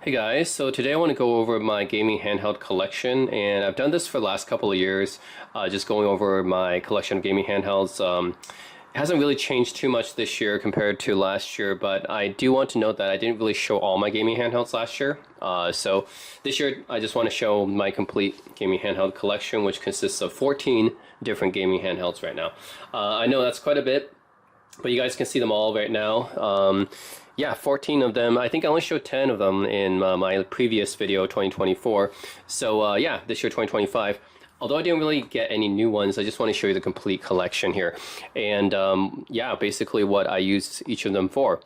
Hey guys, so today I want to go over my gaming handheld collection, and I've done this for the last couple of years, just going over my collection of gaming handhelds. It hasn't really changed too much this year compared to last year, but I do want to note that I didn't really show all my gaming handhelds last year. So this year I just want to show my complete gaming handheld collection, which consists of 14 different gaming handhelds right now. I know that's quite a bit, but you guys can see them all right now. Yeah, 14 of them. I think I only showed 10 of them in my previous video, 2024. So yeah, this year, 2025. Although I didn't really get any new ones, I just want to show you the complete collection here. And yeah, basically what I use each of them for.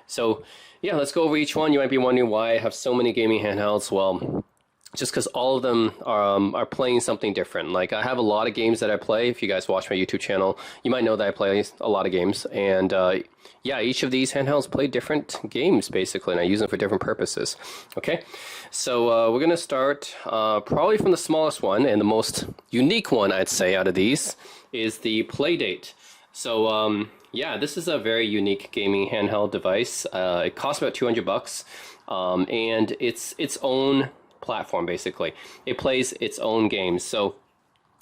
So yeah, let's go over each one. You might be wondering why I have so many gaming handhelds. Well, just because all of them are playing something different. Like, I have a lot of games that I play. If you guys watch my YouTube channel, you might know that I play a lot of games. And yeah, each of these handhelds play different games, basically, and I use them for different purposes. Okay, so we're going to start probably from the smallest one, and the most unique one, I'd say, out of these is the Playdate. So yeah, this is a very unique gaming handheld device. It costs about 200 bucks, and it's its own platform. Basically, it plays its own games. So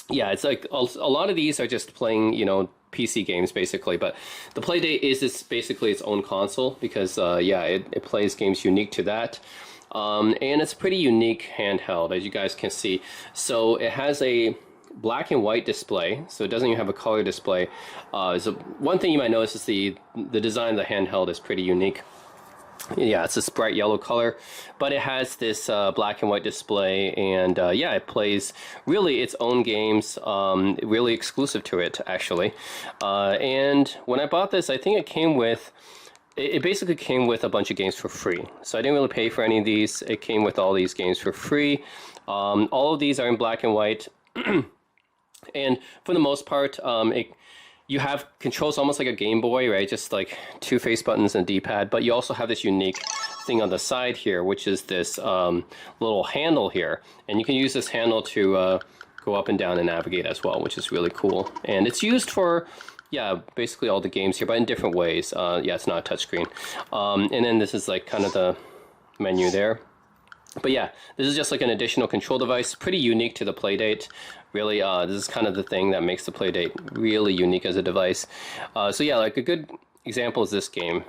yeah, it's like a lot of these are just playing, you know, PC games basically, but the Playdate is basically its own console because yeah, it plays games unique to that. And it's a pretty unique handheld, as you guys can see. So it has a black and white display, so it doesn't even have a color display. So one thing you might notice is the design of the handheld is pretty unique. Yeah, it's this bright yellow color, but it has this black and white display, and yeah, it plays really its own games, really exclusive to it, actually. And when I bought this, I think it came with, it basically came with a bunch of games for free. So I didn't really pay for any of these. It came with all these games for free. All of these are in black and white, and for the most part, you have controls almost like a Game Boy, right? Just like two face buttons and D-pad, but you also have this unique thing on the side here, which is this little handle here. And you can use this handle to go up and down and navigate as well, which is really cool. And it's used for, yeah, basically all the games here, but in different ways. Yeah, it's not a touchscreen. And then this is like kind of the menu there. But yeah, this is just like an additional control device, pretty unique to the Playdate. Really, this is kind of the thing that makes the Playdate really unique as a device. So yeah, like a good example is this game,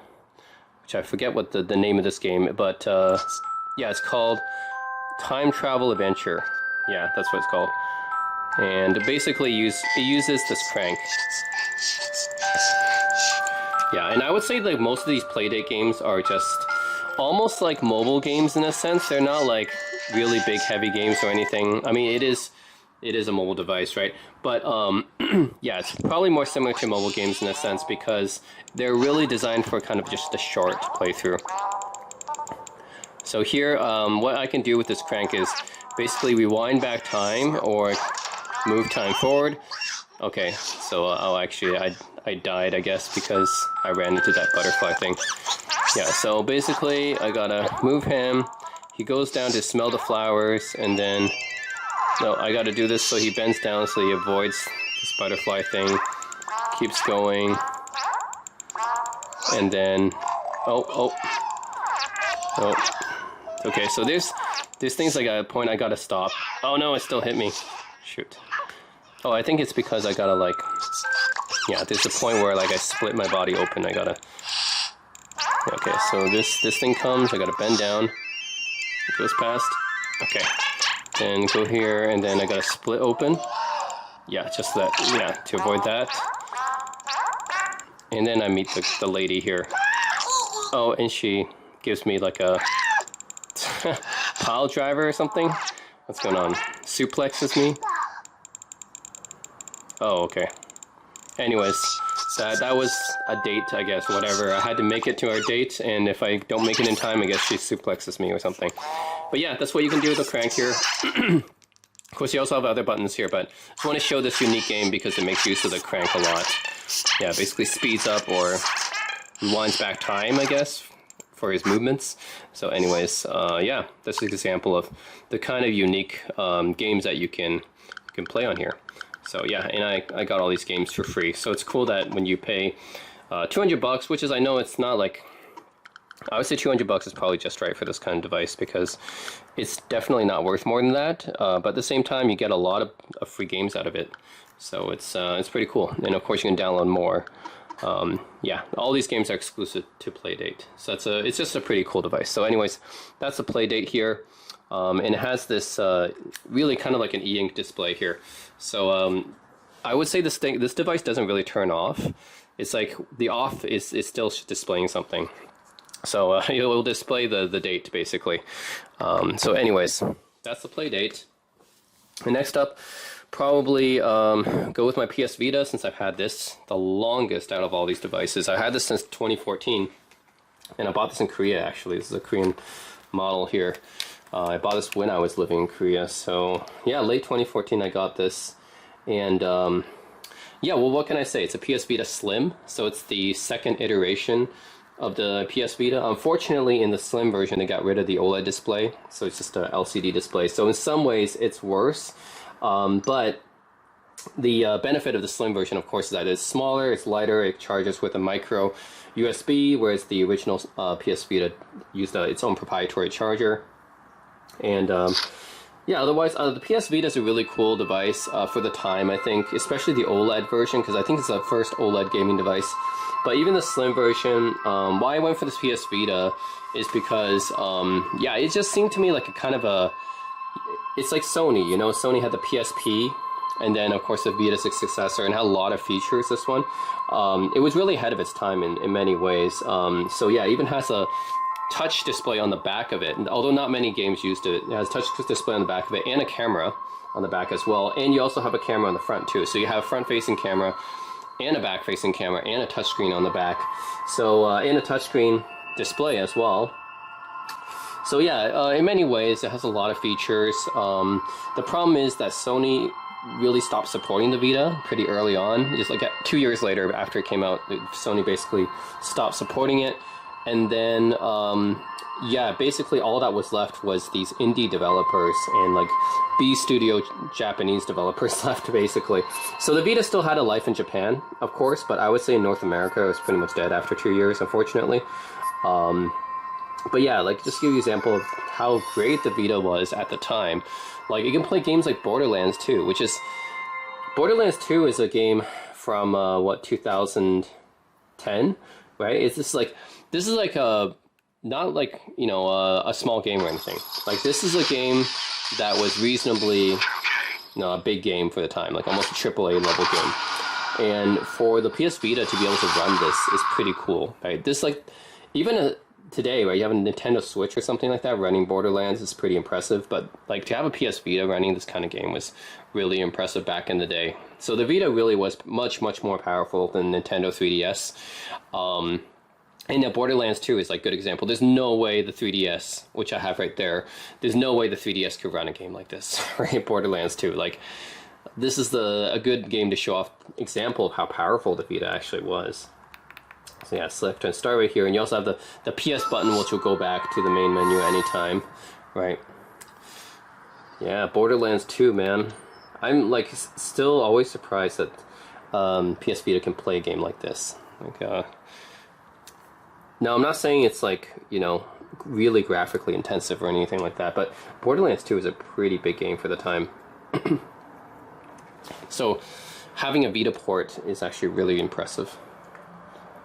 which I forget what the name of this game, but yeah, it's called Time Travel Adventure. Yeah, that's what it's called. And basically it uses this crank. Yeah, and I would say like most of these Playdate games are just almost like mobile games in a sense. They're not like really big heavy games or anything. I mean, it is a mobile device, right? But yeah, it's probably more similar to mobile games in a sense because they're really designed for kind of just a short playthrough. So here, what I can do with this crank is basically rewind back time or move time forward. Okay, so oh, actually I died, I guess, because I ran into that butterfly thing. Yeah, so basically I gotta move him. He goes down to smell the flowers, and then no, I gotta do this so he bends down so he avoids this butterfly thing. Keeps going. And then oh. Okay, so there's things like a point I gotta stop. Oh no, it still hit me. Shoot. Oh, I think it's because I gotta like, yeah, there's a point where like I split my body open. I gotta. Okay, so this thing comes, I gotta bend down. It goes past. Okay. Then go here, and then I gotta split open. Yeah, just that, yeah, to avoid that. And then I meet the lady here. Oh, and she gives me like a pile driver or something. What's going on? Suplexes me? Oh, okay. Anyways, that was a date, I guess, whatever. I had to make it to our date, and if I don't make it in time, I guess she suplexes me or something. But yeah, that's what you can do with the crank here. Of course, you also have other buttons here, but I just want to show this unique game because it makes use of the crank a lot. Yeah, basically speeds up or rewinds back time, I guess, for his movements. So anyways, yeah, this is an example of the kind of unique games that you can play on here. So yeah, and I got all these games for free. So it's cool that when you pay 200 bucks, which is, I know it's not like I would say $200 is probably just right for this kind of device because it's definitely not worth more than that. But at the same time, you get a lot of free games out of it, so it's pretty cool. And of course, you can download more. Yeah, all these games are exclusive to Playdate, so it's just a pretty cool device. So, anyways, that's the Playdate here, and it has this really kind of like an e-ink display here. So I would say this device doesn't really turn off. It's like the off is still displaying something. So it will display the date basically. So anyways, that's the Playdate. And next up, probably go with my PS Vita, since I've had this the longest out of all these devices. I had this since 2014, and I bought this in Korea actually. This is a Korean model here. I bought this when I was living in Korea. So yeah, late 2014 I got this. And yeah, well, what can I say? It's a PS Vita Slim, so it's the second iteration of the PS Vita. Unfortunately, in the Slim version, they got rid of the OLED display, so it's just a LCD display. So in some ways, it's worse. But the benefit of the Slim version, of course, is that it's smaller, it's lighter, it charges with a micro USB, whereas the original PS Vita used its own proprietary charger. And yeah, otherwise, the PS Vita is a really cool device for the time, I think, especially the OLED version, because I think it's the first OLED gaming device. But even the Slim version, why I went for this PS Vita is because, yeah, it just seemed to me like a kind of a, it's like Sony, you know, Sony had the PSP, and then of course the Vita's successor, and had a lot of features, this one. It was really ahead of its time in many ways. So yeah, it even has a touch display on the back of it, and although not many games used it, it has touch display on the back of it, and a camera on the back as well, and you also have a camera on the front too. So you have a front-facing camera, and a back-facing camera, and a touchscreen on the back. So, and a touchscreen display as well. So yeah, in many ways, it has a lot of features. The problem is that Sony really stopped supporting the Vita pretty early on. Just like 2 years later, after it came out, Sony basically stopped supporting it. And then, yeah, basically all that was left was these indie developers and like B studio Japanese developers left, basically. So the Vita still had a life in Japan, of course, but I would say in North America it was pretty much dead after 2 years, unfortunately. But yeah, like, just to give you an example of how great the Vita was at the time. Like, you can play games like Borderlands 2, which is... Borderlands 2 is a game from, what, 2010, right? It's just like... This is like a... Not like, you know, a small game or anything. Like, this is a game that was reasonably, you know, a big game for the time. Like, almost a AAA level game. And for the PS Vita to be able to run this is pretty cool, right? This, like, even today, right, you have a Nintendo Switch or something like that running Borderlands is pretty impressive, but like to have a PS Vita running this kind of game was really impressive back in the day. So the Vita really was much more powerful than Nintendo 3DS. And yeah, Borderlands 2 is like a good example. There's no way the 3DS, which I have right there, there's no way the 3DS could run a game like this, right? Borderlands 2, like, this is a good game to show off example of how powerful the Vita actually was. So yeah, select and start right here, and you also have the PS button, which will go back to the main menu anytime, right? Yeah, Borderlands 2, man. I'm like still always surprised that PS Vita can play a game like this. Like, now I'm not saying it's like, you know, really graphically intensive or anything like that, but Borderlands 2 is a pretty big game for the time. So having a Vita port is actually really impressive.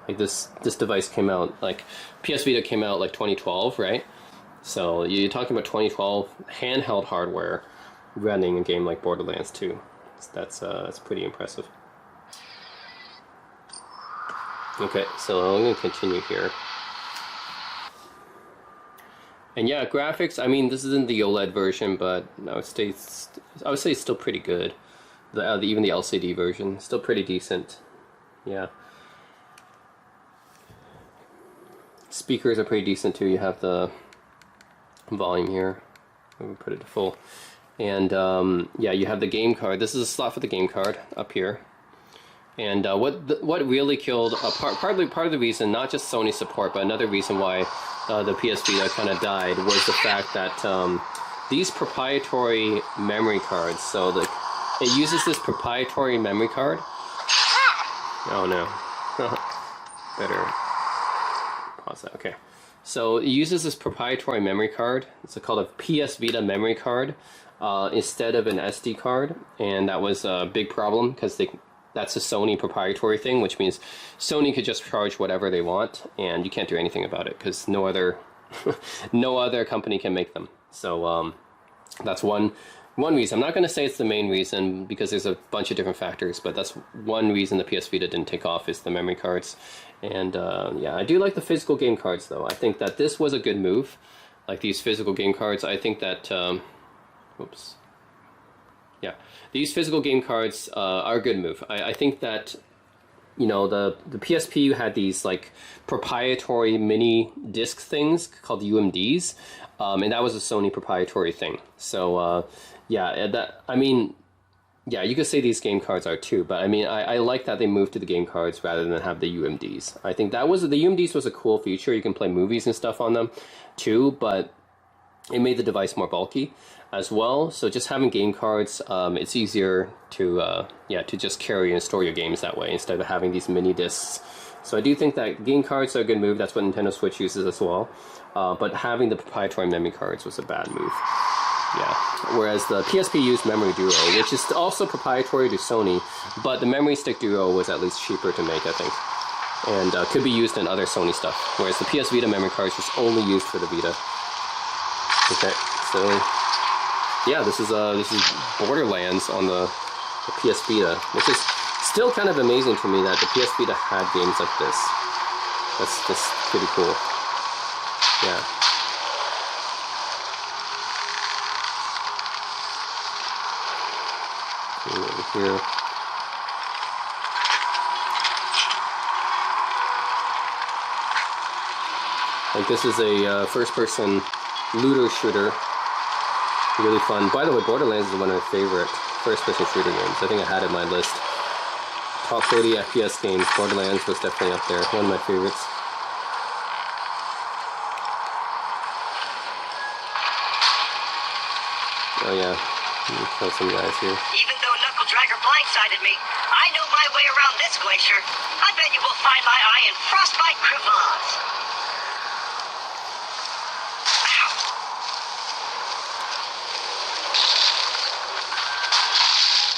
Like this device came out, like PS Vita came out like 2012, right? So you're talking about 2012 handheld hardware running a game like Borderlands 2. That's pretty impressive. Okay, so I'm gonna continue here. And yeah, graphics. I mean, this isn't the OLED version, but I would say it's still pretty good. Even the LCD version, still pretty decent. Yeah. Speakers are pretty decent too. You have the volume here. Let me put it to full. And yeah, you have the game card. This is a slot for the game card up here. And what really killed part of the reason, not just Sony support, but another reason why the PS Vita kind of died was the fact that these proprietary memory cards. So it uses this proprietary memory card. Oh no. Better pause that. Okay. So it uses this proprietary memory card. It's called a PS Vita memory card instead of an SD card, and that was a big problem because that's a Sony proprietary thing, which means Sony could just charge whatever they want, and you can't do anything about it because no other no other company can make them. So that's one reason. I'm not going to say it's the main reason because there's a bunch of different factors, but that's one reason the PS Vita didn't take off is the memory cards. And yeah, I do like the physical game cards though. I think that this was a good move, like these physical game cards. I think that oops. Yeah, these physical game cards are a good move. I think that, you know, the PSP had these like proprietary mini disc things called UMDs, and that was a Sony proprietary thing. So yeah, yeah, you could say these game cards are too, but I mean, I like that they moved to the game cards rather than have the UMDs. I think that was the UMDs was a cool feature. You can play movies and stuff on them too, but it made the device more bulky as well. So just having game cards, it's easier to yeah, to just carry and store your games that way instead of having these mini discs. So I do think that game cards are a good move. That's what Nintendo Switch uses as well. But having the proprietary memory cards was a bad move. Yeah. Whereas the PSP used Memory Duo, which is also proprietary to Sony, but the Memory Stick Duo was at least cheaper to make, I think, and could be used in other Sony stuff. Whereas the PS Vita memory cards was only used for the Vita. Okay, so yeah, this is Borderlands on the PS Vita, which is still kind of amazing to me that the PS Vita had games like this. That's just pretty cool. Yeah. Over here. Like this is a first-person looter shooter. Really fun. By the way, Borderlands is one of my favorite first-person shooter games. I think I had it on my list. Top 30 FPS games. Borderlands was definitely up there. One of my favorites. Oh yeah. Let me kill some guys here. Even though Knuckle Dragger blindsided me, I know my way around this glacier. I bet you will find my eye in frostbite crevasse.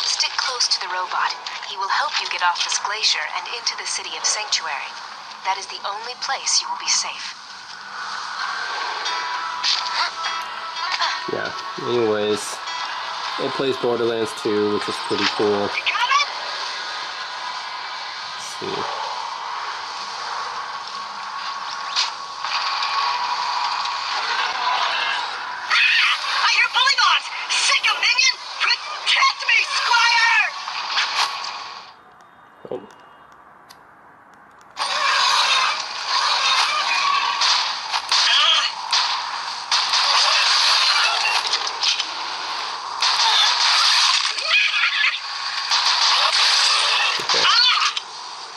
Stick close to the robot. He will help you get off this glacier and into the city of Sanctuary. That is the only place you will be safe. Yeah, anyways, it plays Borderlands 2, which is pretty cool. Let's see. I hear bully bots! Sick of minion! Protect me, Squire! Oh.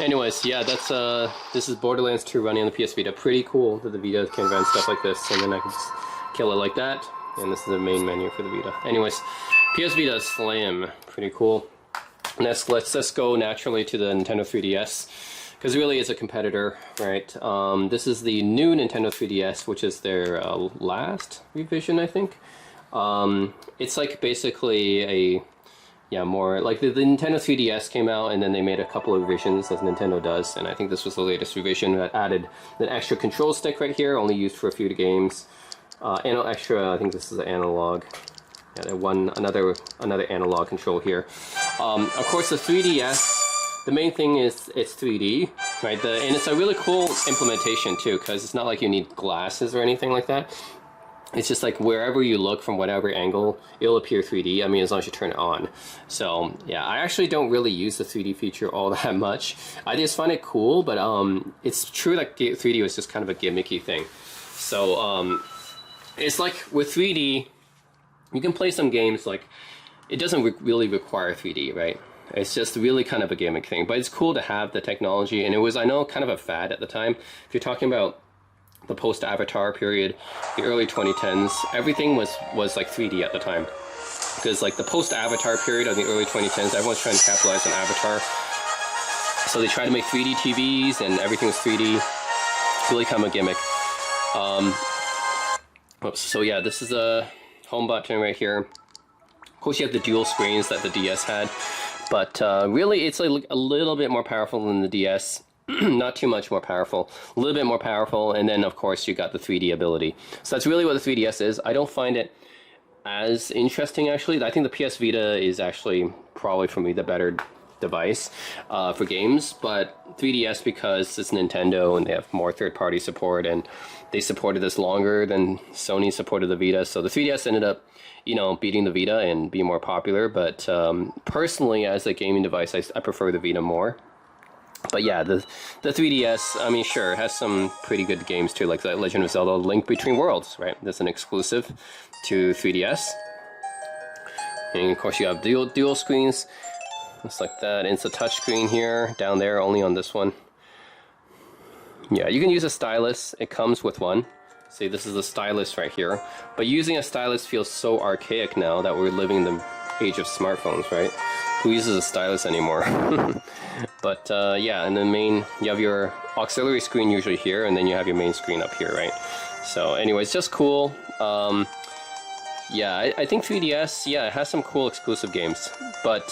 Anyways, yeah, that's this is Borderlands 2 running on the PS Vita. Pretty cool that the Vita can run stuff like this, and then I can just kill it like that. And this is the main menu for the Vita. Anyways, PS Vita Slim, pretty cool. Next, let's go naturally to the Nintendo 3DS, because really it's a competitor, right? This is the new Nintendo 3DS, which is their last revision, I think. It's like basically a more like the Nintendo 3DS came out and then they made a couple of revisions as Nintendo does, and I think this was the latest revision that added an extra control stick right here, only used for a few games. And extra, I think this is an analog. Yeah, another analog control here. Of course, the 3DS. The main thing is it's 3D, right? And it's a really cool implementation too, because it's not like you need glasses or anything like that. It's just like wherever you look from whatever angle, it'll appear 3D. I mean, as long as you turn it on. So yeah, I actually don't really use the 3D feature all that much. I just find it cool, but it's true that 3D was just kind of a gimmicky thing. So it's like with 3D, you can play some games like it doesn't really require 3D, right? It's just really kind of a gimmick thing, but it's cool to have the technology, and it was, I know, kind of a fad at the time. If you're talking about the post-Avatar period, the early 2010s, everything was like 3D at the time. Because like the post-Avatar period of the early 2010s, everyone's trying to capitalize on Avatar. So they tried to make 3D TVs and everything was 3D. It's really kind of a gimmick. Oops, so yeah, this is a home button right here. Of course, you have the dual screens that the DS had, but really it's like a little bit more powerful than the DS. Not too much more powerful, a little bit more powerful, and then of course you got the 3D ability. So that's really what the 3DS is. I don't find it as interesting actually. I think the PS Vita is actually probably for me the better device for games, but 3DS, because it's Nintendo and they have more third-party support and they supported this longer than Sony supported the Vita, so the 3DS ended up, you know, beating the Vita and being more popular. But personally, as a gaming device, I prefer the Vita more. But yeah, the 3DS, I mean, sure, it has some pretty good games too, like the Legend of Zelda Link Between Worlds, right? That's an exclusive to 3DS. And of course you have dual screens, just like that. And it's a touch screen here, down there, only on this one. Yeah, you can use a stylus, it comes with one. See, this is the stylus right here. But using a stylus feels so archaic now that we're living in the age of smartphones, right? Who uses a stylus anymore? But yeah, and the main, you have your auxiliary screen usually here, and then you have your main screen up here, right? So anyways, just cool. Yeah, I think 3DS, yeah, it has some cool exclusive games. But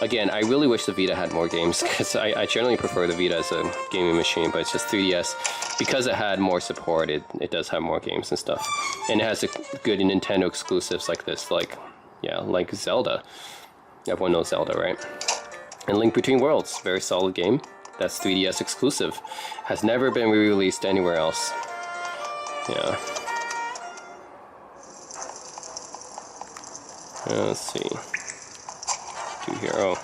again, I really wish the Vita had more games, because I generally prefer the Vita as a gaming machine, but it's just 3DS. Because it had more support, it does have more games and stuff. And it has a good Nintendo exclusives like this, like, yeah, like Zelda. Everyone knows Zelda, right? And Link Between Worlds, very solid game. That's 3DS exclusive. Has never been re-released anywhere else. Yeah. Let's see. Do here. Oh.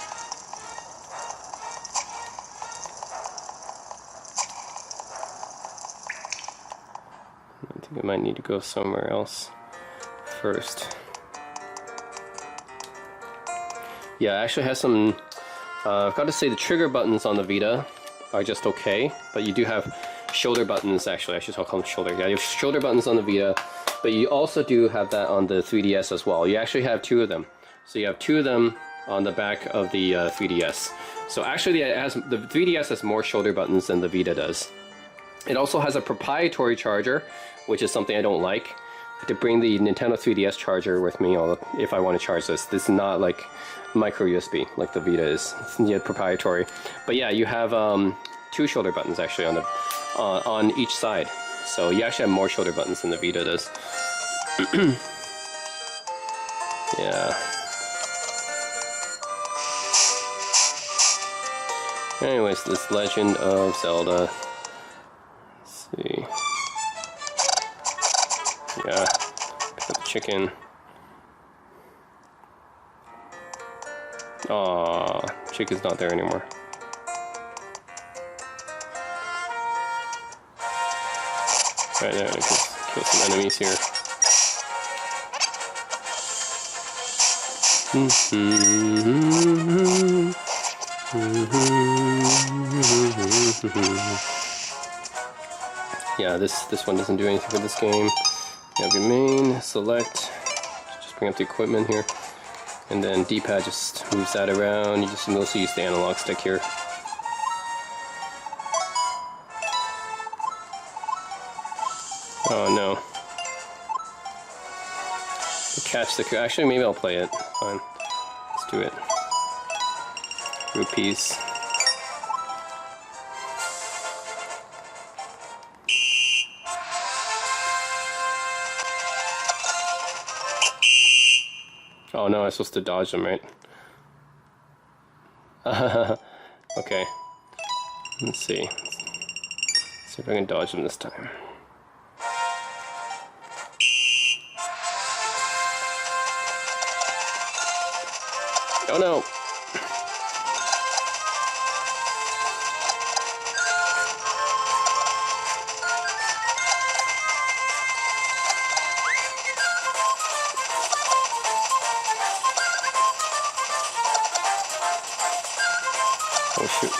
I think I might need to go somewhere else first. Yeah, it actually has some, I've got to say the trigger buttons on the Vita are just okay, but you do have shoulder buttons, actually, I should call them shoulder. Yeah, you have shoulder buttons on the Vita, but you also do have that on the 3DS as well. You actually have two of them. So you have two of them on the back of the 3DS. So actually the 3DS has more shoulder buttons than the Vita does. It also has a proprietary charger, which is something I don't like. I have to bring the Nintendo 3DS charger with me if I want to charge this. This is not like micro USB like the Vita is. It's yet proprietary. But yeah, you have two shoulder buttons actually on each side. So you actually have more shoulder buttons than the Vita does. Yeah. Anyways, this Legend of Zelda. Let's see. Yeah. Pick up the chicken. Aww, chicken's not there anymore. Right there, I can kill some enemies here. Yeah, this one doesn't do anything for this game. You have your main, select, just bring up the equipment here. And then D-pad just moves that around. You just mostly use the analog stick here. Oh no. Catch the... Actually, maybe I'll play it. Fine. Let's do it. Rupees. Oh no, I'm supposed to dodge them, right? Okay. Let's see. Let's see if I can dodge them this time. Oh no! Oh shoot.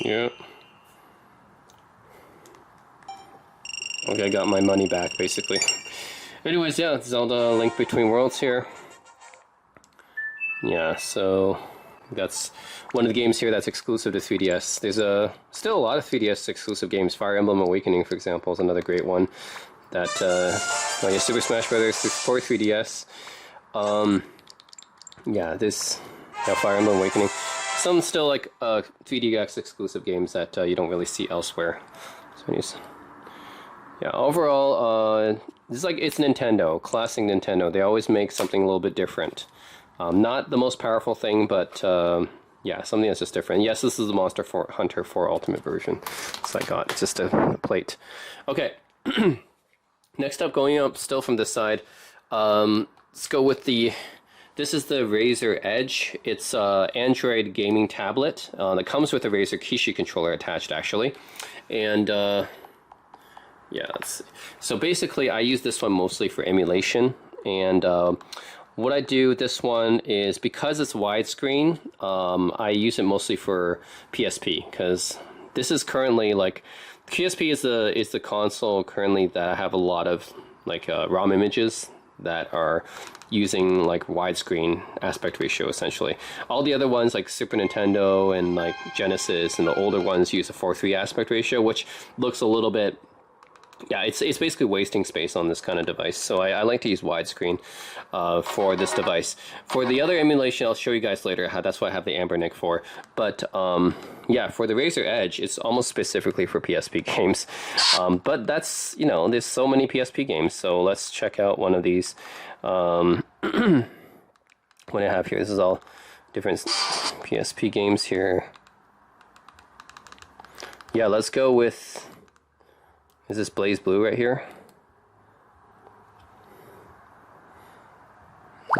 Yep. Okay, I got my money back, basically. Anyways, yeah, Zelda Link Between Worlds here. Yeah, so that's one of the games here that's exclusive to 3DS. There's still a lot of 3DS exclusive games. Fire Emblem Awakening, for example, is another great one. That Super Smash Brothers for 3DS. There's Fire Emblem Awakening. Some still like 3DS exclusive games that you don't really see elsewhere. So overall, this is it's Nintendo, classic Nintendo. They always make something a little bit different. Not the most powerful thing, but something that's just different. Yes, this is the Monster Hunter 4 Ultimate version. So I got just a plate. Okay. Next up, going up still from this side, let's go with this is the Razer Edge. It's an Android gaming tablet that comes with a Razer Kishi controller attached, actually. And let's see. So basically, I use this one mostly for emulation. And what I do with this one is, because it's widescreen, I use it mostly for PSP, because this is currently PSP is the console currently that I have a lot of ROM images that are using widescreen aspect ratio essentially. All the other ones like Super Nintendo and Genesis and the older ones use a 4:3 aspect ratio, which looks a little bit it's basically wasting space on this kind of device. So I like to use widescreen for this device. For the other emulation, I'll show you guys later how that's what I have the Anbernic for. But for the Razer Edge, it's almost specifically for PSP games. But that's, there's so many PSP games. So let's check out one of these. What I have here, this is all different PSP games here. Yeah, let's go with... Is this Blaze Blue right here?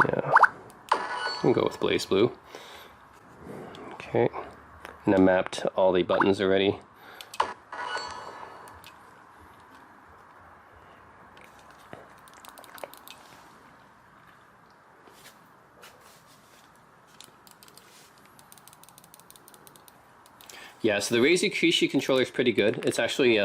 Yeah. We'll go with Blaze Blue. Okay. And I mapped all the buttons already. Yeah, so the Razer Kishi controller is pretty good. It's actually...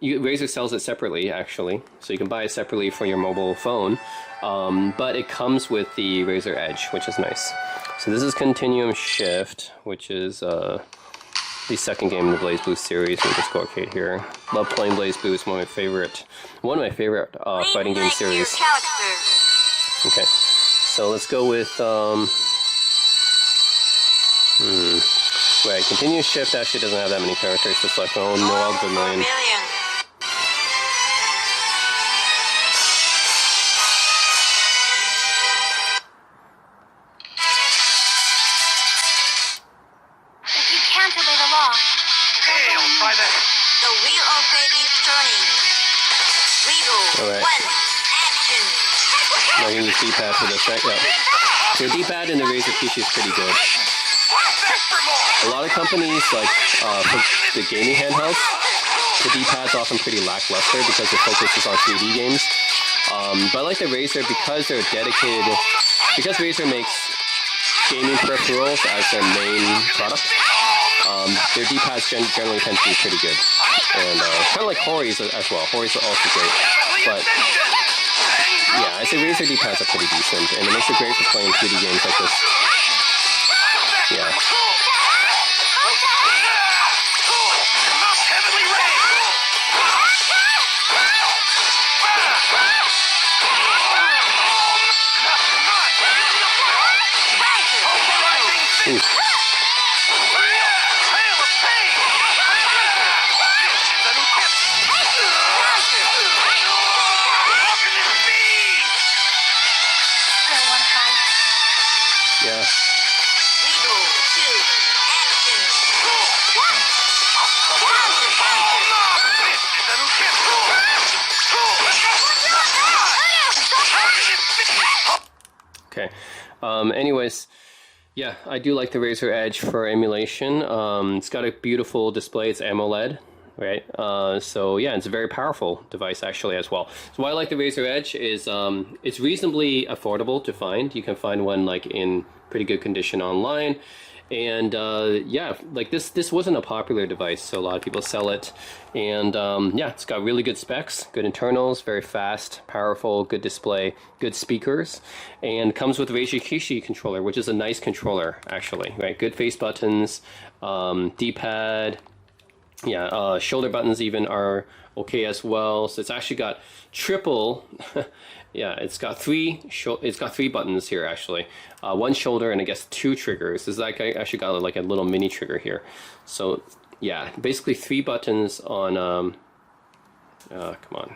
Razer sells it separately, actually, so you can buy it separately for your mobile phone, but it comes with the Razer Edge, which is nice. So this is Continuum Shift, which is the second game in the Blaze Blue series. Let me just go arcade here. Love playing Blaze Blue. It's one of my favorite fighting game series. Okay, so let's go with right. Continuum Shift actually doesn't have that many characters to select. Oh no, I'll go million. D-pad for this, right? Yeah. So the D-pad in the Razer Kishi is pretty good. A lot of companies, for the gaming handhelds, the D-pad's often pretty lackluster because the focus is on 3D games. But I like the Razer because they're dedicated, because Razer makes gaming peripherals as their main product. Their D-pads generally tend to be pretty good. And kind of like Hori's as well. Hori's are also great. But yeah, I'd say Razer D-pads are pretty decent, and it makes it great for playing 3D games like this. Yeah. Ooh. Yeah. Okay. Anyways, yeah, I do like the Razer Edge for emulation. It's got a beautiful display. It's AMOLED. right? So yeah, it's a very powerful device actually as well. So why I like the Razer Edge is it's reasonably affordable to find. You can find one like in pretty good condition online. And yeah, like this wasn't a popular device, so a lot of people sell it. And yeah, it's got really good specs, good internals, very fast, powerful, good display, good speakers, and comes with Razer Kishi controller, which is a nice controller actually, right? Good face buttons, D-pad, yeah, shoulder buttons even are okay as well. So it's actually got triple. Yeah, it's got three buttons here actually. One shoulder and I guess two triggers. It's like I actually got like a little mini trigger here. So yeah, basically 3 buttons on. Come on.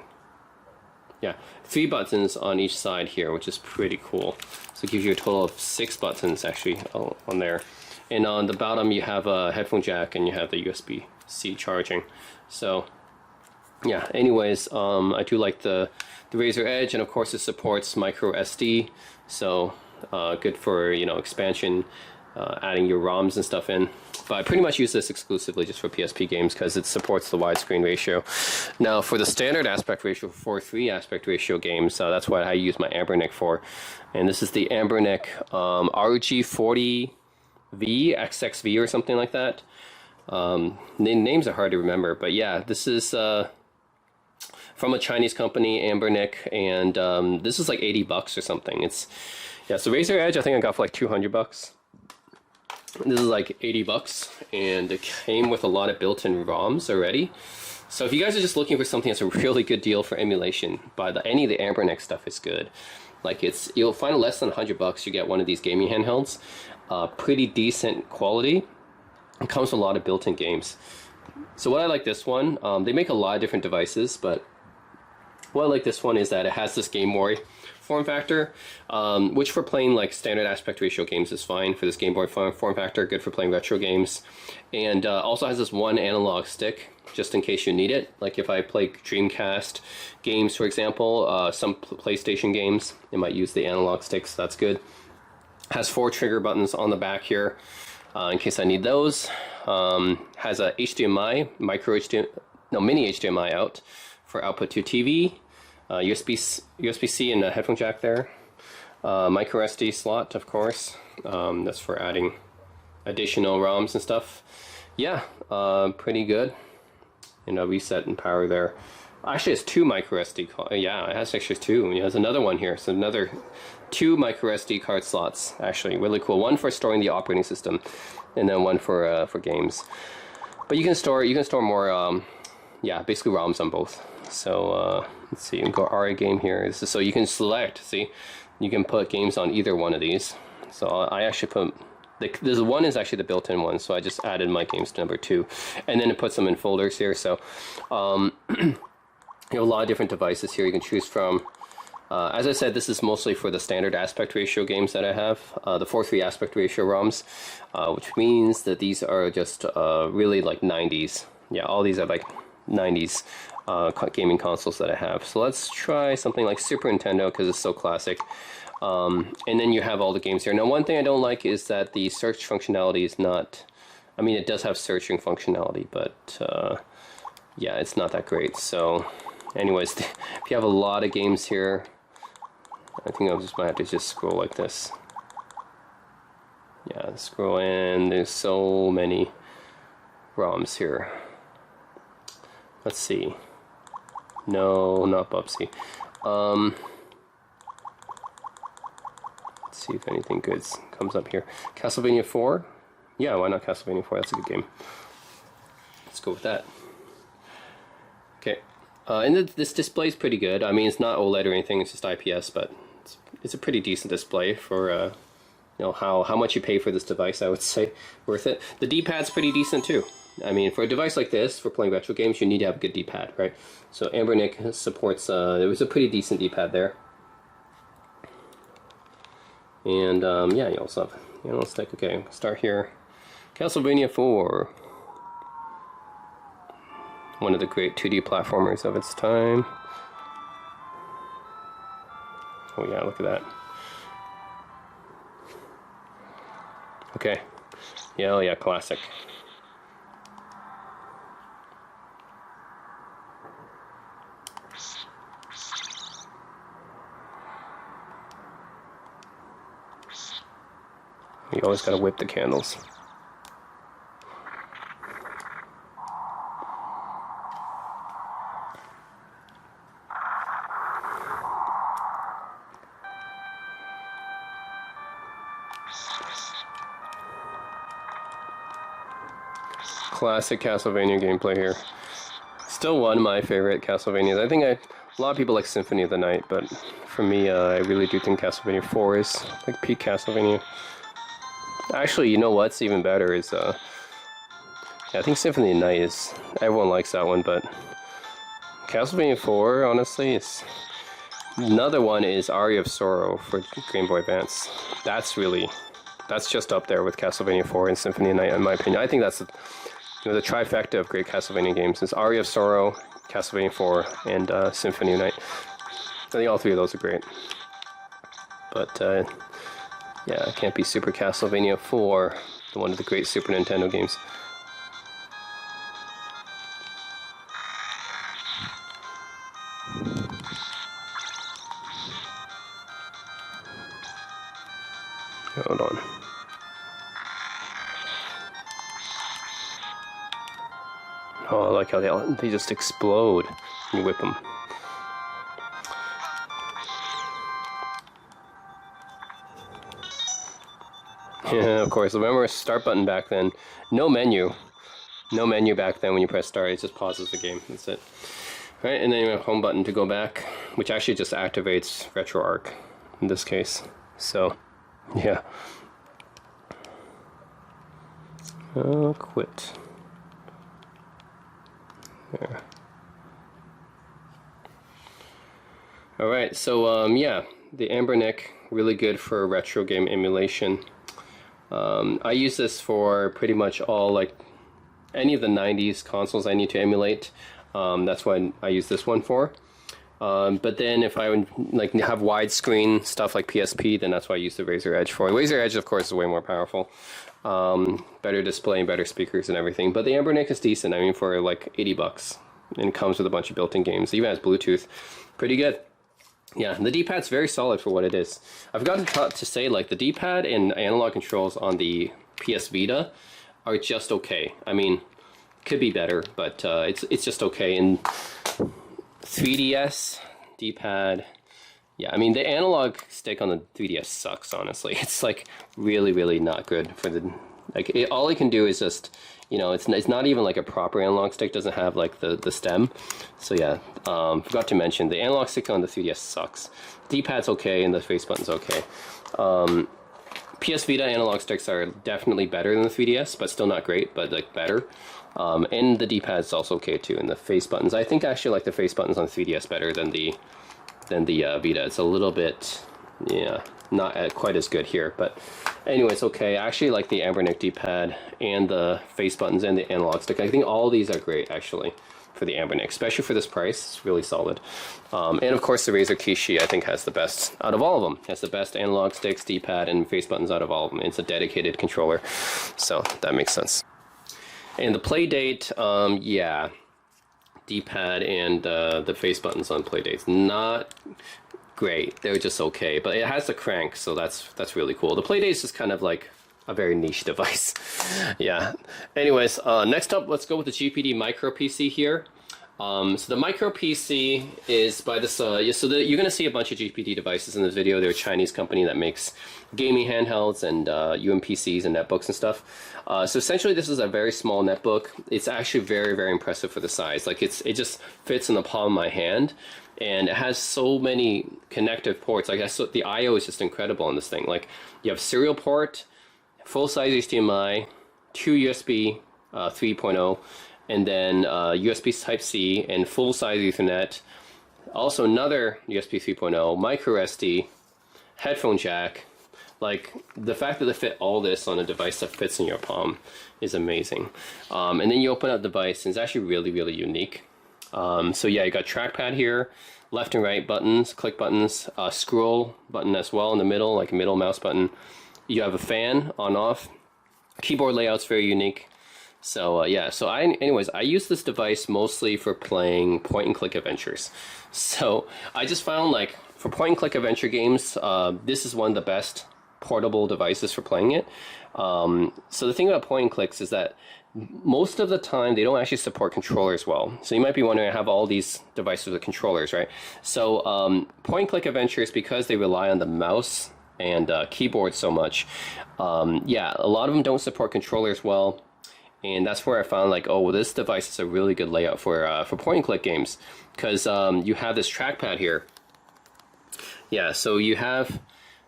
Yeah, 3 buttons on each side here, which is pretty cool. So it gives you a total of 6 buttons actually on there. And on the bottom you have a headphone jack and you have the USB-C charging. So yeah, anyways, I do like the Razer Edge, and of course it supports micro SD, so good for, you know, expansion, adding your ROMs and stuff in. But I pretty much use this exclusively just for PSP games because it supports the widescreen ratio. Now for the standard aspect ratio, 4:3 aspect ratio games, that's what I use my Anbernic for. And this is the Anbernic RG40V, XXV or something like that. Names are hard to remember, but yeah, this is from a Chinese company, Anbernic, and this is like 80 bucks or something. It's, yeah, so Razer Edge I think I got for like 200 bucks. This is like 80 bucks, and it came with a lot of built-in ROMs already. So if you guys are just looking for something that's a really good deal for emulation, any of the Anbernic stuff is good. Like you'll find less than 100 bucks, you get one of these gaming handhelds. Pretty decent quality. It comes with a lot of built-in games. So what I like this one, they make a lot of different devices, but what I like this one is that it has this Game Boy form factor, which for playing like standard aspect ratio games is fine for this Game Boy form factor, good for playing retro games. And also has this one analog stick, just in case you need it. Like if I play Dreamcast games, for example, some PlayStation games, it might use the analog stick, so that's good. Has 4 trigger buttons on the back here, in case I need those. Has a HDMI, mini HDMI out for output to TV, USB-C and a headphone jack there. Micro SD slot, of course. That's for adding additional ROMs and stuff. Yeah, pretty good. And a reset and power there. Actually, it's 2 micro SD. Yeah, it has actually 2. It has another one here, so another 2 micro SD card slots. Actually, really cool. One for storing the operating system, and then one for games. But you can store more. Yeah, basically ROMs on both. So let's see. You can go RA game here. This is, so you can select. See, you can put games on either one of these. So I actually put. This one is actually the built-in one, so I just added my games to number 2, and then it puts them in folders here. So. You have a lot of different devices here you can choose from. As I said, this is mostly for the standard aspect ratio games that I have, the 4:3 aspect ratio ROMs, which means that these are just really like 90s. Yeah, all these are like 90s gaming consoles that I have. So let's try something like Super Nintendo because it's so classic. And then you have all the games here. Now, one thing I don't like is that the search functionality is not. I mean, it does have searching functionality, but yeah, it's not that great. So. Anyways, if you have a lot of games here, I think I just might have to just scroll like this. Yeah, scroll in. There's so many ROMs here. Let's see. No, not Bubsy. Let's see if anything good comes up here. Castlevania 4? Yeah, why not Castlevania 4? That's a good game. Let's go with that. Okay. And this display is pretty good. I mean, it's not OLED or anything, it's just IPS, but it's a pretty decent display for you know, how much you pay for this device. I would say worth it. The D-pad's pretty decent too. I mean, for a device like this, for playing retro games, you need to have a good D-pad, right? So Anbernic supports, there was a pretty decent D-pad there. And yeah, you also have, you know, let's take, okay, start here. Castlevania 4. One of the great 2D platformers of its time. Oh yeah, look at that. Okay. Yeah, oh yeah, classic. You always gotta whip the candles. Classic Castlevania gameplay here. Still one of my favorite Castlevanias. I think a lot of people like Symphony of the Night, but for me, I really do think Castlevania 4 is like peak Castlevania. Actually, you know what's even better is, yeah, I think Symphony of the Night is, everyone likes that one, but Castlevania 4, honestly, is, another one is Aria of Sorrow for Game Boy Advance. That's just up there with Castlevania 4 and Symphony of the Night, in my opinion. I think that's the trifecta of great Castlevania games is Aria of Sorrow, Castlevania 4, and Symphony of the Night. I think all three of those are great. But, yeah, it can't be Super Castlevania 4, one of the great Super Nintendo games. Hold on. Oh, I like how they just explode when you whip them. Yeah, of course. Remember, start button back then. No menu. No menu back then when you press start. It just pauses the game. That's it. Right, and then you have home button to go back, which actually just activates RetroArch in this case. So, yeah. Quit. There. Alright, so yeah, the Anbernic, really good for retro game emulation. I use this for pretty much all, like, any of the 90s consoles I need to emulate. That's what I use this one for. But then if I would like have widescreen stuff like PSP, then that's what I use the Razer Edge for. The Razer Edge, of course, is way more powerful. Better display and better speakers and everything. But the Anbernic is decent. I mean, for like $80. And it comes with a bunch of built-in games. It even has Bluetooth. Pretty good. Yeah, the D-pad's very solid for what it is. I forgot to say, like, the D-pad and analog controls on the PS Vita are just okay. I mean, could be better, but it's just okay. And 3DS D-pad, yeah, I mean, the analog stick on the 3DS sucks, honestly. It's like really not good for the, like, all it can do is just, you know, it's not even like a proper analog stick. Doesn't have like the stem. So yeah, forgot to mention the analog stick on the 3DS sucks. D-pad's okay and the face button's okay. PS Vita analog sticks are definitely better than the 3DS, but still not great, but like better. And the D-pad's also okay too, and the face buttons. I think I actually like the face buttons on 3DS better than the Vita. It's a little bit, yeah, not quite as good here, but anyway, it's okay. I actually like the Anbernic D-pad and the face buttons and the analog stick. I think all of these are great, actually, for the Anbernic, especially for this price. It's really solid. And of course, the Razer Kishi, I think, has the best out of all of them. It has the best analog sticks, D-pad, and face buttons out of all of them. It's a dedicated controller, so that makes sense. And the Playdate, yeah, D-pad and the face buttons on Playdate's not great. They're just okay, but it has the crank, so that's really cool. The Playdate's just kind of like a very niche device. Yeah. Anyways, next up, let's go with the GPD Micro PC here. So the Micro PC is by this, you're going to see a bunch of GPD devices in this video. They're a Chinese company that makes gaming handhelds and UMPCs and netbooks and stuff. So essentially this is a very small netbook. It's actually very impressive for the size. Like it just fits in the palm of my hand. And it has so many connective ports. Like the I/O is just incredible on this thing. Like you have serial port, full-size HDMI, 2 USB 3.0, and then USB Type-C and full-size Ethernet. Also another USB 3.0, micro SD, headphone jack. Like the fact that they fit all this on a device that fits in your palm is amazing. And then you open up the device, and it's actually really unique. So yeah, you got trackpad here, left and right buttons, click buttons, scroll button as well in the middle, like a middle mouse button. You have a fan on off. Keyboard layout's very unique. So yeah, so anyways, I use this device mostly for playing point and click adventures. So I just found, like, for point and click adventure games, this is one of the best portable devices for playing it. So the thing about point and clicks is that most of the time they don't actually support controllers well. So you might be wondering, I have all these devices with controllers, right? So point and click adventures, because they rely on the mouse and keyboard so much, yeah, a lot of them don't support controllers well. And that's where I found like, oh, well, this device is a really good layout for point and click games, because you have this trackpad here. Yeah, so you have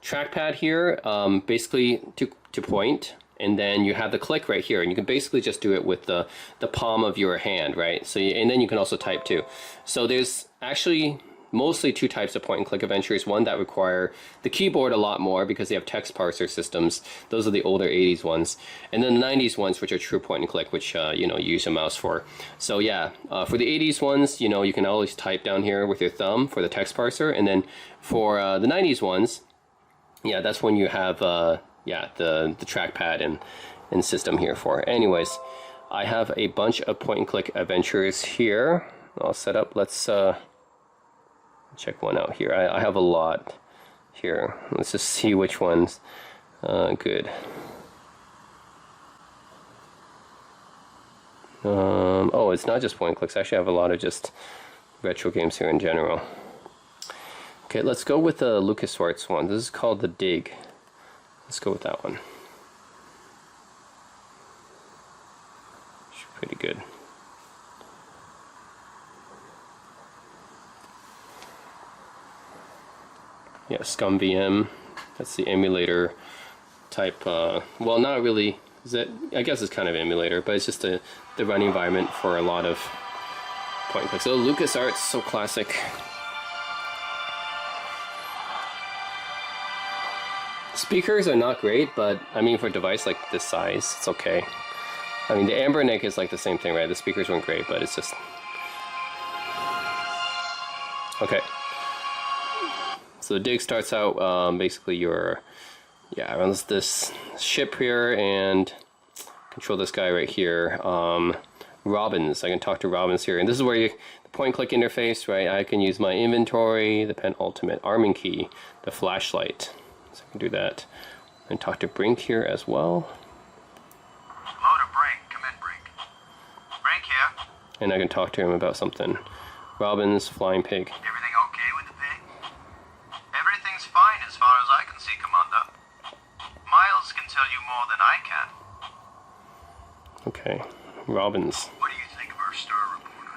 trackpad here, basically to point, and then you have the click right here, and you can basically just do it with the palm of your hand, right? So and then you can also type too. So there's actually mostly two types of point and click adventures. One that require the keyboard a lot more because they have text parser systems. Those are the older 80s ones. And then the 90s ones, which are true point and click, which you know, you use a mouse for. So yeah, for the 80s ones, you know, you can always type down here with your thumb for the text parser. And then for the 90s ones, yeah, that's when you have yeah, the trackpad and system here for. Anyways, I have a bunch of point and click adventures here. I'll set up. Let's check one out here. I have a lot here. Let's just see which ones good. Oh, it's not just point and clicks. Actually, I have a lot of just retro games here in general. Okay, let's go with the LucasArts one. This is called The Dig. Let's go with that one. It's pretty good. Yeah, Scum VM. That's the emulator type. Well, not really. Is that? I guess it's kind of emulator, but it's just the running environment for a lot of point and clicks. So LucasArts, so classic. Speakers are not great, but I mean, for a device like this size, it's okay. I mean, the Anbernic is like the same thing, right? The speakers weren't great, but it's just okay. So the dig starts out basically you're runs this ship here and control this guy right here. Robins, I can talk to Robins here, and this is where the point and click interface, right? I can use my inventory, the penultimate arming key, the flashlight. So I can do that. And talk to Brink here as well. Hello to Brink. Come in, Brink. Brink here. And I can talk to him about something. Robins, flying pig. Everything okay with the pig? Everything's fine as far as I can see, Commander. Miles can tell you more than I can. Okay, Robins. What do you think of our star reporter?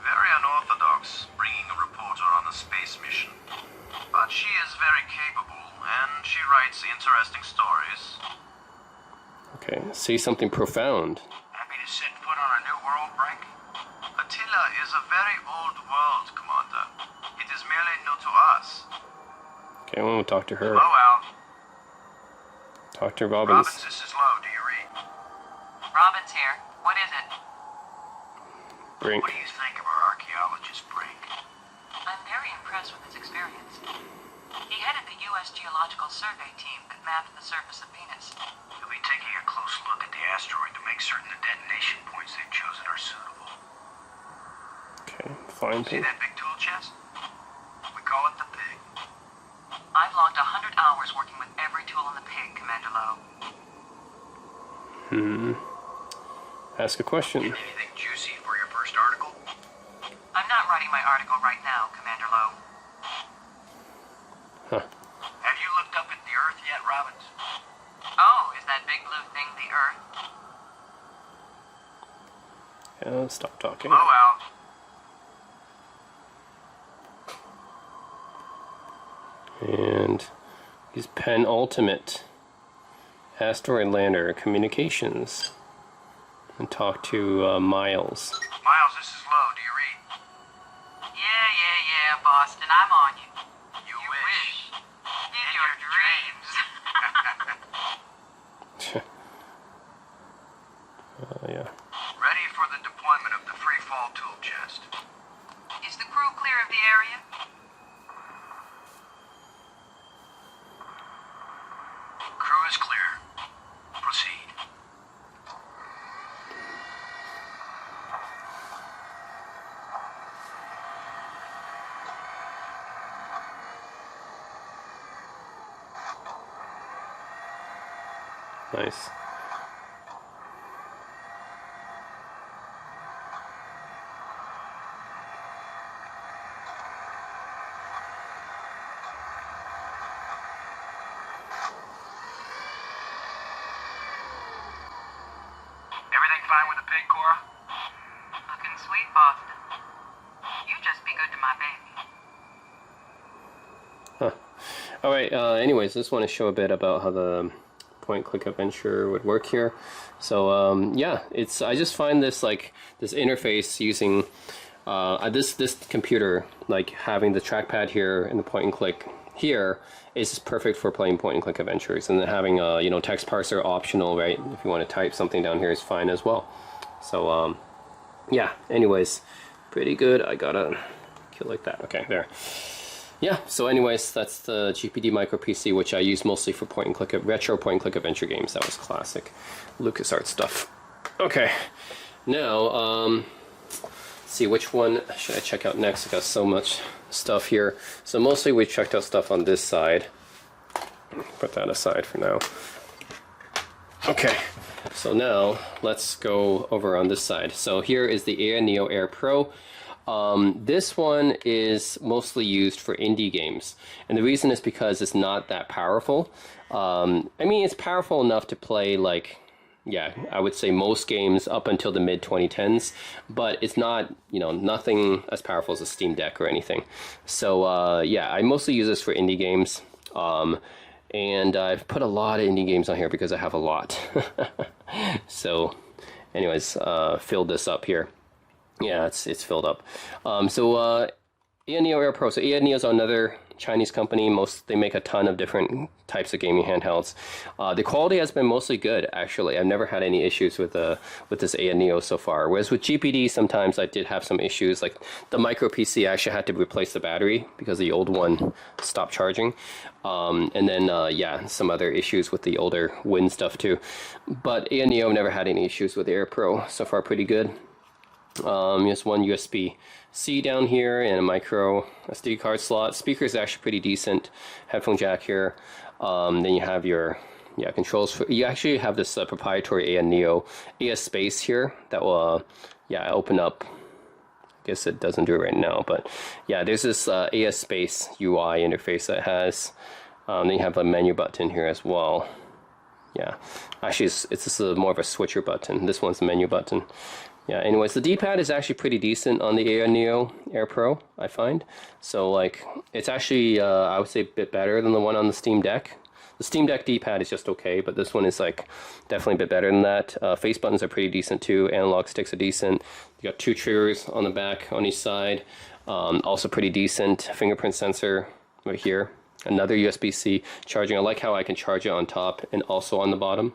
Very unorthodox, bringing a reporter on a space mission. But she is very capable, and she writes interesting stories. Okay, say something profound. Happy to set foot on a new world, Brink? Attila is a very old world, Commander. It is merely new to us. Okay, I want to talk to her. Hello, Al. Talk to Robins. Robins, this is Low. Do you read? Robin's here. What is it? Brink. What do you think of our archaeologist, Brink? I'm very impressed with his experience. He headed the U.S. Geological Survey team that mapped the surface of Venus. He'll be taking a close look at the asteroid to make certain the detonation points they've chosen are suitable. Okay, fine See pig. that big tool chest? We call it the pig. I've logged 100 hours working with every tool in the pig, Commander Lowe. Ask a question. Anything juicy for your first article? I'm not writing my article right now, Commander Lowe. Huh. Have you looked up at the Earth yet, Robins? Oh, is that big blue thing the Earth? Yeah, let's stop talking. Hello, Al. And he's penultimate asteroid lander communications. And talk to Miles. Miles, this is Low. Do you read? Yeah, Boston, I'm on you. You wish. In your dreams. Yeah. Ready for the deployment of the free fall tool chest. Is the crew clear of the area? Crew is clear. Proceed. Nice. Everything fine with the pig, Cora? Looking sweet, Boston. You just be good to my baby. Huh. All right. Anyways, just want to show a bit about how the point-click adventure would work here. So yeah, I just find this this interface using this computer, like having the trackpad here and the point-and-click here, is perfect for playing point-and-click adventures. And then having a text parser optional, right? If you want to type something down here, is fine as well. So yeah. Anyways, pretty good. I gotta kill like that. Okay, there. Yeah, so anyways, that's the GPD Micro PC, which I use mostly for retro point-and-click adventure games. That was classic LucasArts stuff. Okay, now, let's see, which one should I check out next? I got so much stuff here. So mostly we checked out stuff on this side. Put that aside for now. Okay, so now let's go over on this side. So here is the Ayaneo Air Pro. This one is mostly used for indie games, and the reason is because it's not that powerful. I mean, it's powerful enough to play, like, yeah, I would say most games up until the mid 2010s, but it's not, nothing as powerful as a Steam Deck or anything. So yeah, I mostly use this for indie games, and I've put a lot of indie games on here because I have a lot. So anyways, filled this up here. Yeah, it's filled up. So Ayaneo Air Pro. So Ayaneo is another Chinese company. They make a ton of different types of gaming handhelds. The quality has been mostly good, actually. I've never had any issues with this Ayaneo so far. Whereas with GPD, sometimes I did have some issues. Like the micro PC, I actually had to replace the battery because the old one stopped charging. And then yeah, some other issues with the older Win stuff too. But Ayaneo, never had any issues with the Air Pro. So far, pretty good. There's one USB-C down here and a micro SD card slot. Speaker is actually pretty decent. Headphone jack here. Then you have your controls. You actually have this proprietary Ayaneo AS Space here that will open up. I guess it doesn't do it right now, but yeah, there's this AS Space UI interface that has. Then you have a menu button here as well. Yeah, actually it's just more of a switcher button. This one's the menu button. Yeah, anyways, the D-pad is actually pretty decent on the Ayaneo Air Pro, I find. So, like, it's actually, I would say, a bit better than the one on the Steam Deck. The Steam Deck D-pad is just okay, but this one is, like, definitely a bit better than that. Face buttons are pretty decent, too. Analog sticks are decent. You got 2 triggers on the back on each side. Also pretty decent. Fingerprint sensor right here. Another USB-C charging. I like how I can charge it on top and also on the bottom.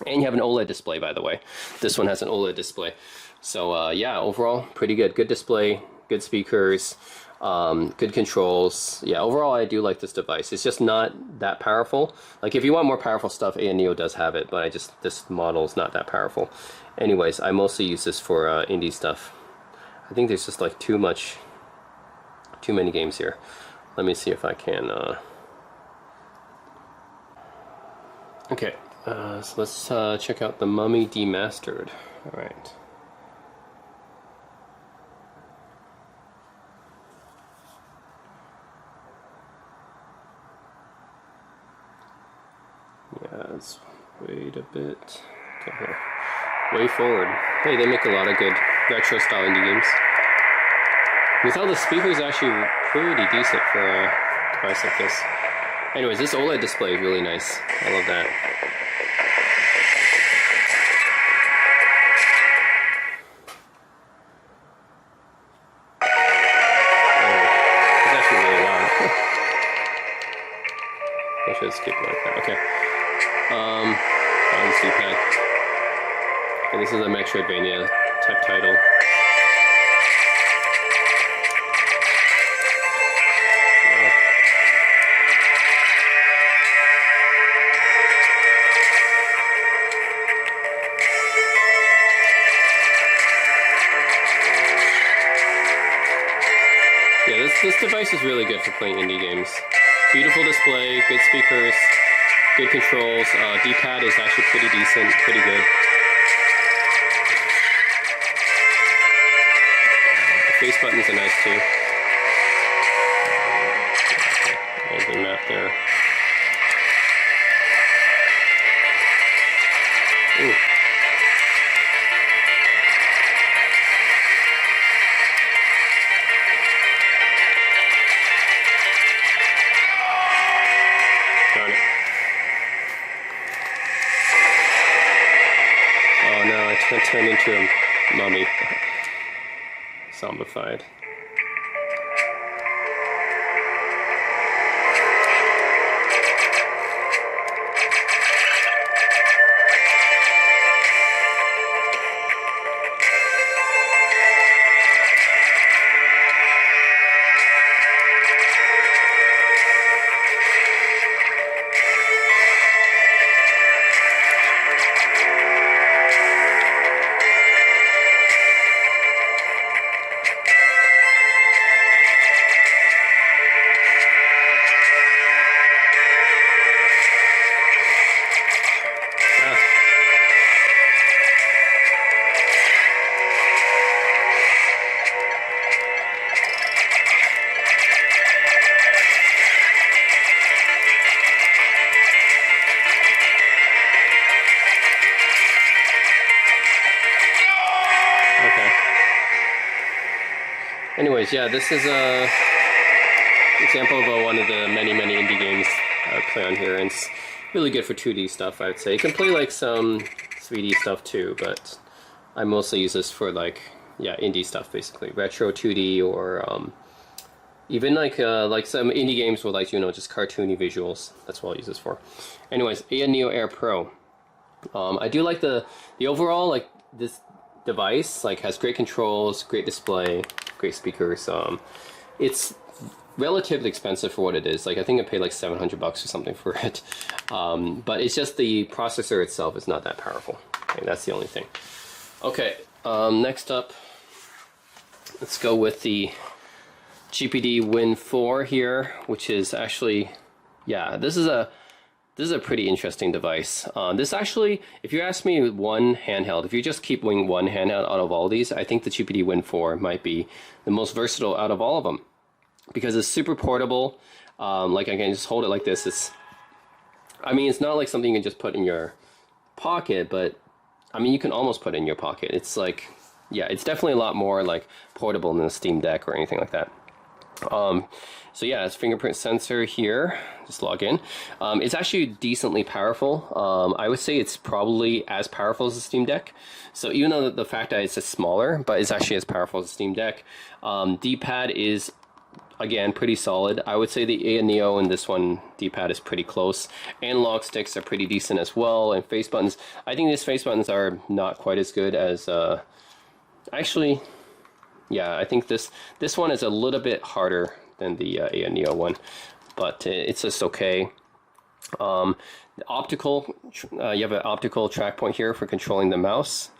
And you have an OLED display, by the way. This one has an OLED display. So yeah, overall, pretty good. Good display, good speakers, good controls. Yeah, overall, I do like this device. It's just not that powerful. Like, if you want more powerful stuff, Ayaneo does have it, but this model is not that powerful. Anyways, I mostly use this for indie stuff. I think there's just, like, too many games here. Let me see if I can... Okay. So let's check out the Mummy Demastered. All right. Yeah, let's wait a bit. Okay, here. Way forward. Hey, they make a lot of good retro style indie games. You can tell the speaker is actually pretty decent for a device like this. Anyways, this OLED display is really nice. I love that. I should skip like that. Okay. On D-pad. And this is a Metroidvania type title. Yeah, this device is really good for playing indie games. Beautiful display, good speakers, Good controls. D-pad is actually pretty decent, pretty good. The face buttons are nice too. There's the map there. Ooh. Darn it. Oh no, I turned into a mummy. Zombified. Anyways, yeah, this is a example of one of the many indie games I would play on here, and it's really good for 2D stuff, I would say. You can play like some 3D stuff too, but I mostly use this for like, yeah, indie stuff basically. Retro 2D or even like some indie games with like, you know, just cartoony visuals. That's what I'll use this for. Anyways, Ayaneo Air Pro. I do like the overall, like, this device like has great controls, great display, great speakers. It's relatively expensive for what it is. Like, I think I paid like $700 or something for it. But it's just the processor itself is not that powerful. Okay, that's the only thing. Okay, next up, let's go with the GPD Win 4 here, which is actually, yeah, this is a pretty interesting device. This actually, if you ask me one handheld, if you just keep winning one handheld out of all these, I think the GPD Win 4 might be the most versatile out of all of them. Because it's super portable. Like, I can just hold it like this. I mean, it's not like something you can just put in your pocket, but I mean, you can almost put it in your pocket. It's like, yeah, it's definitely a lot more like portable than a Steam Deck or anything like that. So yeah, it's fingerprint sensor here. Just log in. It's actually decently powerful. I would say it's probably as powerful as a Steam Deck. So even though the fact that it's smaller, but it's actually as powerful as a Steam Deck. D-pad is, again, pretty solid. I would say the Ayaneo and this one, D-pad is pretty close. Analog sticks are pretty decent as well. And face buttons, I think these face buttons are not quite as good as, actually, yeah, I think this one is a little bit harder than the Ayaneo one, but it's just okay. Optical, you have an optical track point here for controlling the mouse.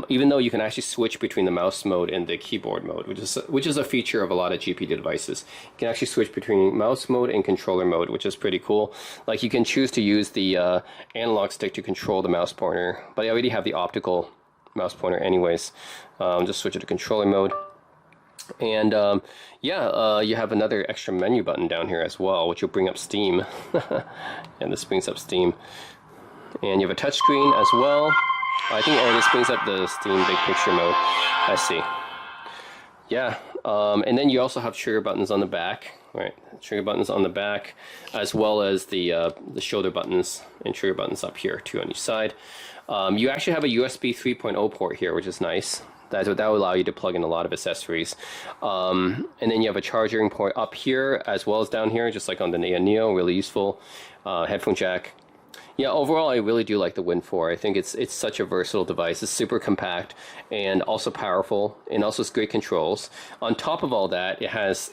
Even though you can actually switch between the mouse mode and the keyboard mode, which is a feature of a lot of GPD devices. You can actually switch between mouse mode and controller mode, which is pretty cool. Like, you can choose to use the analog stick to control the mouse pointer, but I already have the optical mouse pointer anyways. Just switch it to controller mode. And yeah, you have another extra menu button down here as well, which will bring up Steam. And this brings up Steam. And you have a touchscreen as well. I think this brings up the Steam Big Picture mode. I see. Yeah, and then you also have trigger buttons on the back. Right, trigger buttons on the back, as well as the shoulder buttons and trigger buttons up here, two on each side. You actually have a USB 3.0 port here, which is nice. That will allow you to plug in a lot of accessories. And then you have a charging port up here as well as down here, just like on the Ayaneo, really useful. Headphone jack. Yeah, overall, I really do like the Win 4. I think it's such a versatile device. It's super compact and also powerful, and also it's great controls. On top of all that, it has,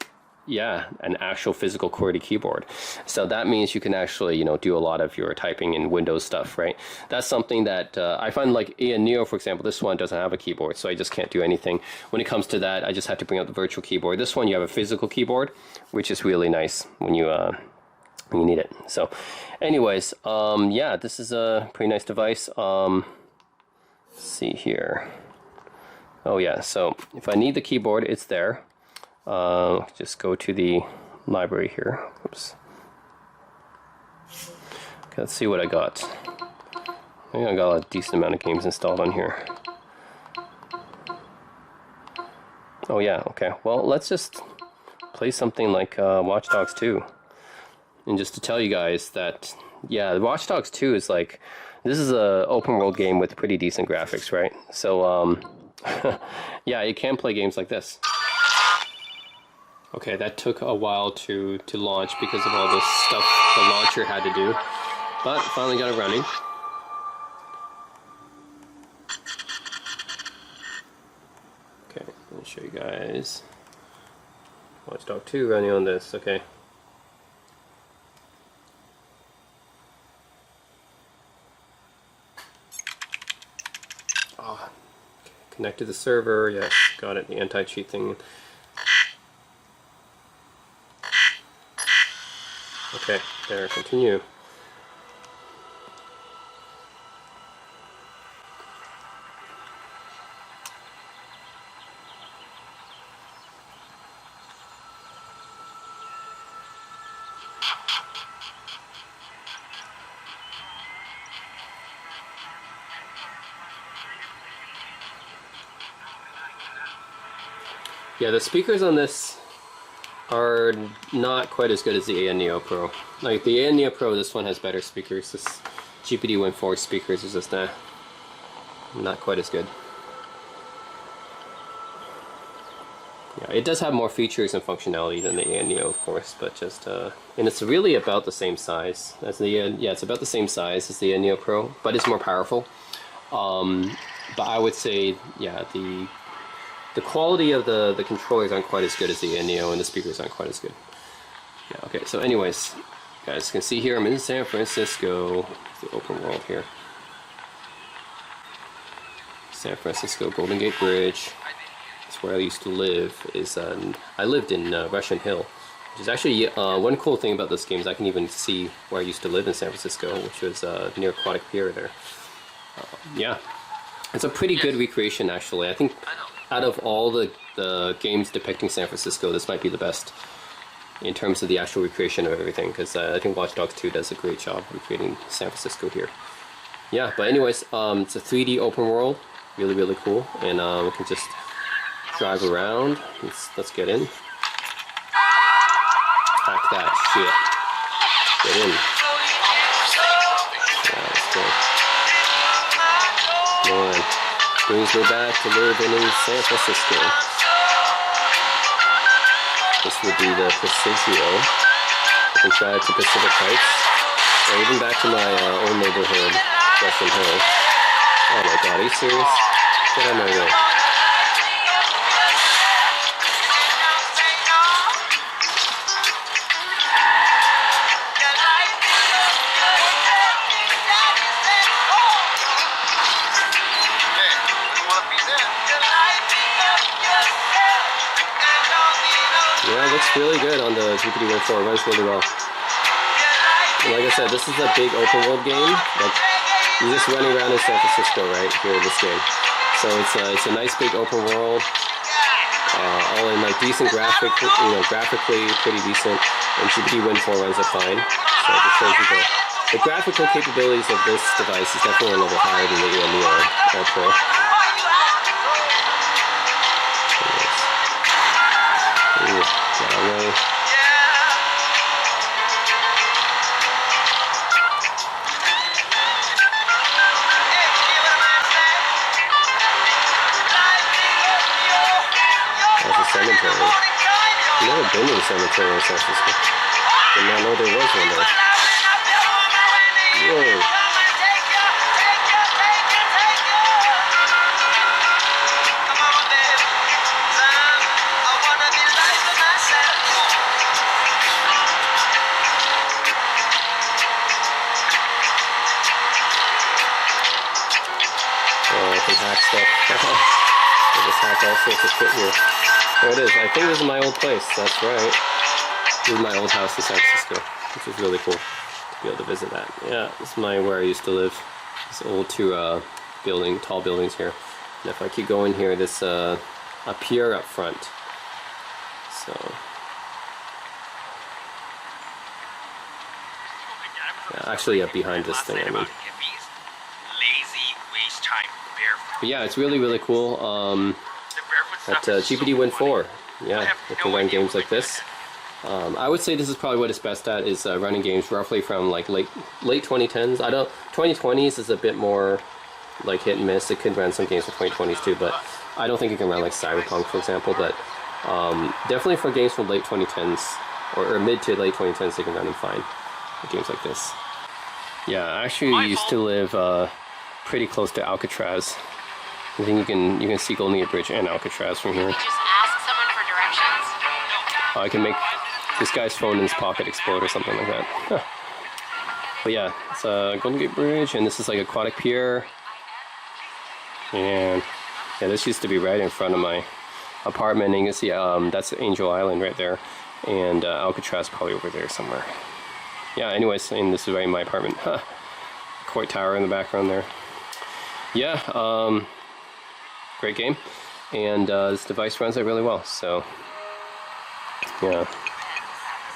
yeah, an actual physical QWERTY keyboard. So that means you can actually, you know, do a lot of your typing in Windows stuff, right? That's something that I find, like Ayaneo, for example, this one doesn't have a keyboard, so I just can't do anything. When it comes to that, I just have to bring up the virtual keyboard. This one, you have a physical keyboard, which is really nice when you when you need it. So, anyways, yeah, this is a pretty nice device. Let's see here. Oh yeah, so if I need the keyboard, it's there. Just go to the library here. Oops. Okay, let's see what I got. I think I got a decent amount of games installed on here. Oh yeah, okay. Well, let's just play something like Watch Dogs 2. And just to tell you guys that, yeah, Watch Dogs 2 is like, this is a open world game with pretty decent graphics, right? So, yeah, you can play games like this. Okay, that took a while to launch because of all the stuff the launcher had to do. But finally got it running. Okay, let me show you guys. Watch Dogs 2 running on this, okay. Oh, connect to the server, yes, got it, the anti-cheat thing. Okay, there, continue. Yeah, the speakers on this are not quite as good as the Ayaneo Pro. Like the Ayaneo Pro, this one has better speakers. This GPD Win 4 speakers is just not quite as good. Yeah, it does have more features and functionality than the Ayaneo, of course, but just and it's really about the same size as the yeah, it's about the same size as the Ayaneo Pro, but it's more powerful. But I would say, yeah, the quality of the controllers aren't quite as good as the Ayaneo, and the speakers aren't quite as good. Yeah, okay, so anyways, you guys can see here I'm in San Francisco, the open world here. San Francisco Golden Gate Bridge. That's where I used to live. I lived in Russian Hill, which is actually one cool thing about this game is I can even see where I used to live in San Francisco, which was near Aquatic Pier there. Yeah, it's a pretty good recreation actually. I think out of all the games depicting San Francisco, this might be the best in terms of the actual recreation of everything, because I think Watch Dogs 2 does a great job recreating San Francisco here. Yeah, but anyways, it's a 3D open world, really, really cool, and we can just drive around. Let's get in. Pack that shit. Get in. Yeah, let's go. Man, brings me back to living in San Francisco. This would be the Presidio. I can try to Pacific Heights, or even back to my old neighborhood, Russian Hill. Oh my god, are you serious? Get out of my way. Yeah, it looks really good on the GPD Win 4. It runs really well. And like I said, this is a big open world game. Like, you're just running around in San Francisco, right, here in this game. So it's a nice big open world, all in like decent graphically pretty decent. And GPD Win 4 runs it fine. So it just shows you the graphical capabilities of this device is definitely a level higher than the Ayaneo Pro. Away. That's a cemetery. I've never been to a cemetery in San Francisco. Did not know there was one there. Whoa. Hack stuff. I just hacked all sorts of shit here. There it is. I think this is my old place. That's right. This is my old house in San Francisco. which is really cool to be able to visit that. Yeah, this is where I used to live. This old two tall buildings here. And if I keep going here, this a pier up front. So yeah, actually behind this thing, I mean. But yeah, it's really cool. At GPD Win 4, yeah, we can run games like this. I would say this is probably what it's best at, is running games roughly from like late 2010s. 2020s is a bit more like hit and miss. It could run some games for 2020s too, but I don't think it can run like Cyberpunk, for example. But definitely for games from late 2010s or mid to late 2010s, they can run them fine. Games like this. Yeah, I actually used to live pretty close to Alcatraz. I think you can see Golden Gate Bridge and Alcatraz from here. Just ask someone for directions. I can make this guy's phone in his pocket explode or something like that. Huh. But yeah, it's Golden Gate Bridge, and this is like Aquatic Pier. And yeah, this used to be right in front of my apartment, and you can see that's Angel Island right there, and Alcatraz probably over there somewhere. Yeah, anyways, and this is right in my apartment. Huh. Coit Tower in the background there. Yeah, great game, and this device runs it really well, so yeah.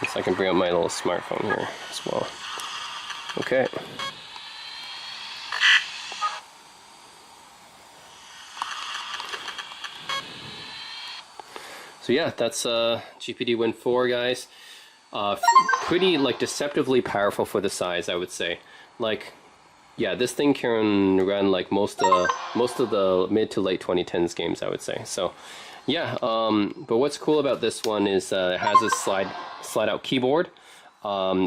So I can bring up my little smartphone here as well. Okay. So yeah, that's GPD Win 4, guys. Pretty like deceptively powerful for the size, I would say. Like, yeah, this thing can run like most of the mid to late 2010s games, I would say. So yeah, but what's cool about this one is it has a slide out keyboard,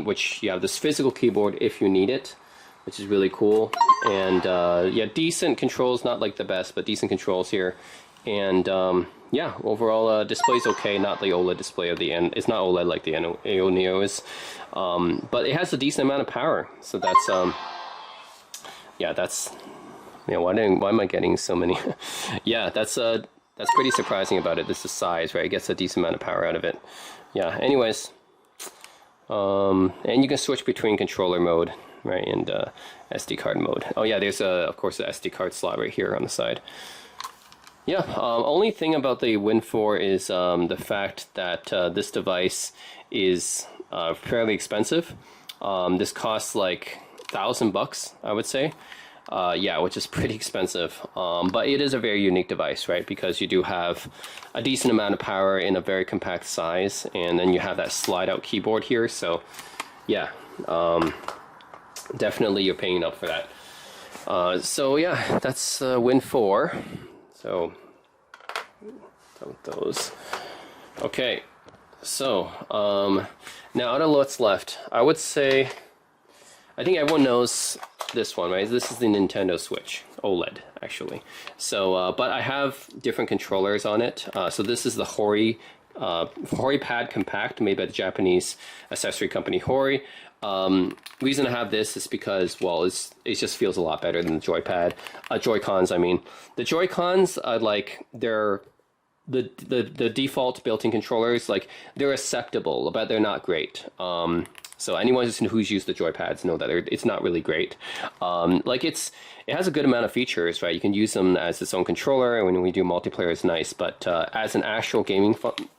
which you have this physical keyboard if you need it, which is really cool. And yeah, decent controls, not like the best, but decent controls here. And yeah, overall display's okay, not the OLED display of the end. It's not OLED like the Ayaneo is, but it has a decent amount of power. So that's yeah, that's, you know, why am I getting so many? Yeah, that's pretty surprising about it. This is size, right? It gets a decent amount of power out of it. Yeah. Anyways, and you can switch between controller mode, right, and SD card mode. Oh yeah, there's of course the SD card slot right here on the side. Yeah, only thing about the Win 4 is the fact that this device is fairly expensive. This costs like $1,000, I would say. Yeah, which is pretty expensive. But it is a very unique device, right? Because you do have a decent amount of power in a very compact size, and then you have that slide out keyboard here. So yeah, definitely you're paying up for that. So yeah, that's Win 4. So, done with those. Okay, so now out of what's left, I would say, I think everyone knows this one, right? This is the Nintendo Switch OLED, actually. So, but I have different controllers on it. So this is the Hori Pad Compact, made by the Japanese accessory company Hori. Reason I have this is because, well, it just feels a lot better than the Joy-Cons. I mean, the Joy-Cons are like, they're the default built-in controllers. Like, they're acceptable, but they're not great. So anyone who's used the Joy-Pads know that it's not really great. Like, it has a good amount of features, right? You can use them as its own controller, and when we do multiplayer, it's nice. But as an actual gaming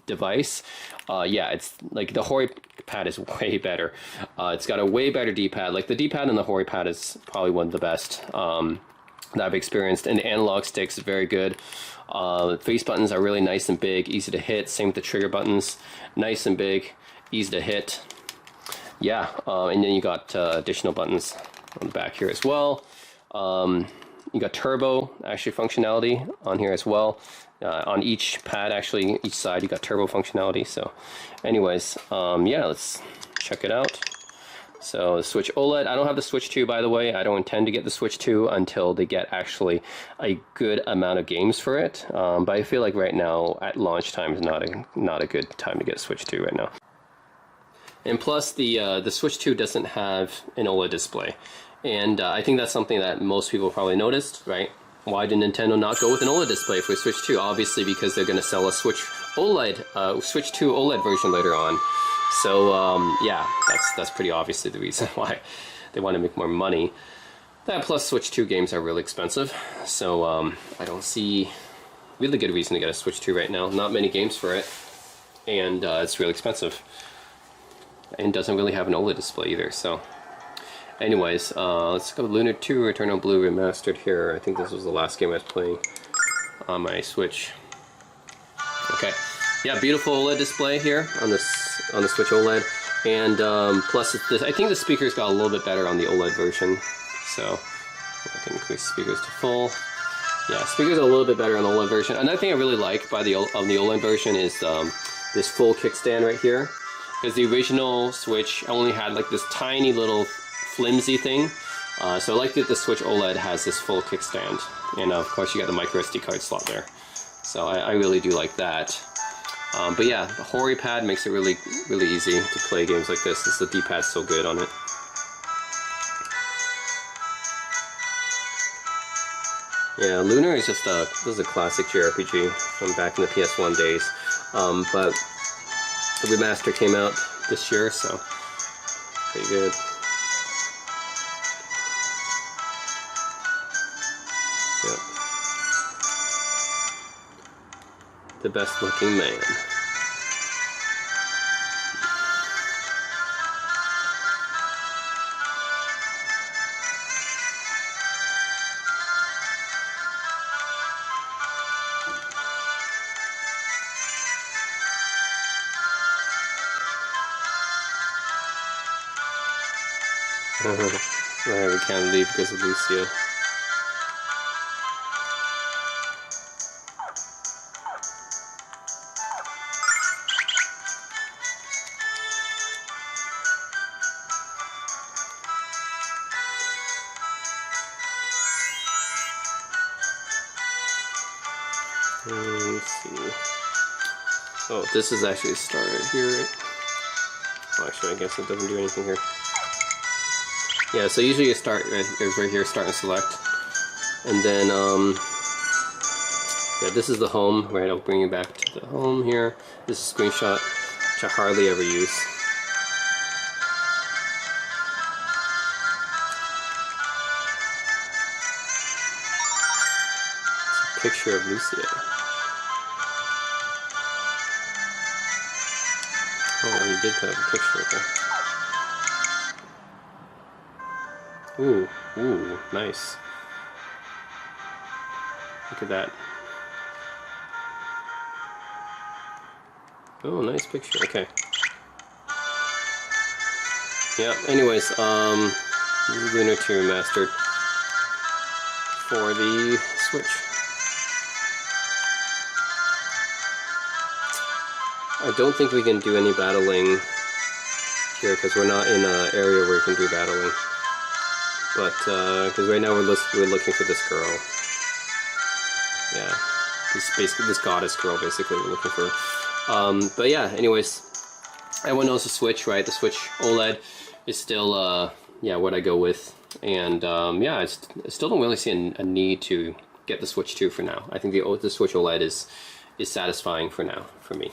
device, yeah, it's like the Hori Pad is way better. It's got a way better D-pad. Like, the D-pad and the Hori Pad is probably one of the best that I've experienced. And the analog sticks is very good. Face buttons are really nice and big, easy to hit. Same with the trigger buttons, nice and big, easy to hit. Yeah, and then you got additional buttons on the back here as well. You got turbo actually functionality on here as well. On each pad, actually, each side, you got turbo functionality. So anyways, yeah, let's check it out. So the Switch OLED, I don't have the Switch 2, by the way. I don't intend to get the Switch 2 until they get actually a good amount of games for it. But I feel like right now, at launch time, is not a good time to get a Switch 2 right now. And plus, the Switch 2 doesn't have an OLED display. And I think that's something that most people probably noticed, right? why did Nintendo not go with an OLED display for Switch 2? Obviously because they're going to sell a Switch OLED, Switch 2 OLED version later on. So yeah, that's pretty obviously the reason why they want to make more money. That plus Switch 2 games are really expensive, so I don't see really good reason to get a Switch 2 right now. Not many games for it, and it's really expensive. And doesn't really have an OLED display either, so... Anyways, let's go Lunar 2 Eternal Blue Remastered here. I think this was the last game I was playing on my Switch. Okay, yeah, beautiful OLED display here on the Switch OLED, and plus I think the speakers got a little bit better on the OLED version. So I can increase speakers to full. Yeah, speakers are a little bit better on the OLED version. Another thing I really like on the OLED version is this full kickstand right here, because the original Switch only had like this tiny little flimsy thing. So I like that the Switch OLED has this full kickstand, and of course you got the micro SD card slot there. So I really do like that. But yeah, the Hori pad makes it really easy to play games like this. The D-pad's so good on it. Yeah, Lunar is just this is a classic JRPG from back in the PS1 days. But the remaster came out this year, so pretty good. Yep. The best looking man. Right, we can't leave because of Lucia. Let's see. Oh, this is actually started here, right? Well, actually, I guess it doesn't do anything here. Yeah, so usually you start right here, start and select, and then yeah, this is the home. Right, I'll bring you back to the home here. This is a screenshot, which I hardly ever use. It's a picture of Lucia. Oh, he did put up a picture of her. Ooh, nice. Look at that. Oh, nice picture. Okay. Yeah, anyways, Lunar 2 Remastered for the Switch. I don't think we can do any battling here because we're not in an area where we can do battling. But, because right now we're looking for this girl. Yeah, this goddess girl, basically, we're looking for. But yeah, anyways, everyone knows the Switch, right? The Switch OLED is still, yeah, what I go with. And, yeah, I still don't really see a need to get the Switch 2 for now. I think the Switch OLED is satisfying for now, for me.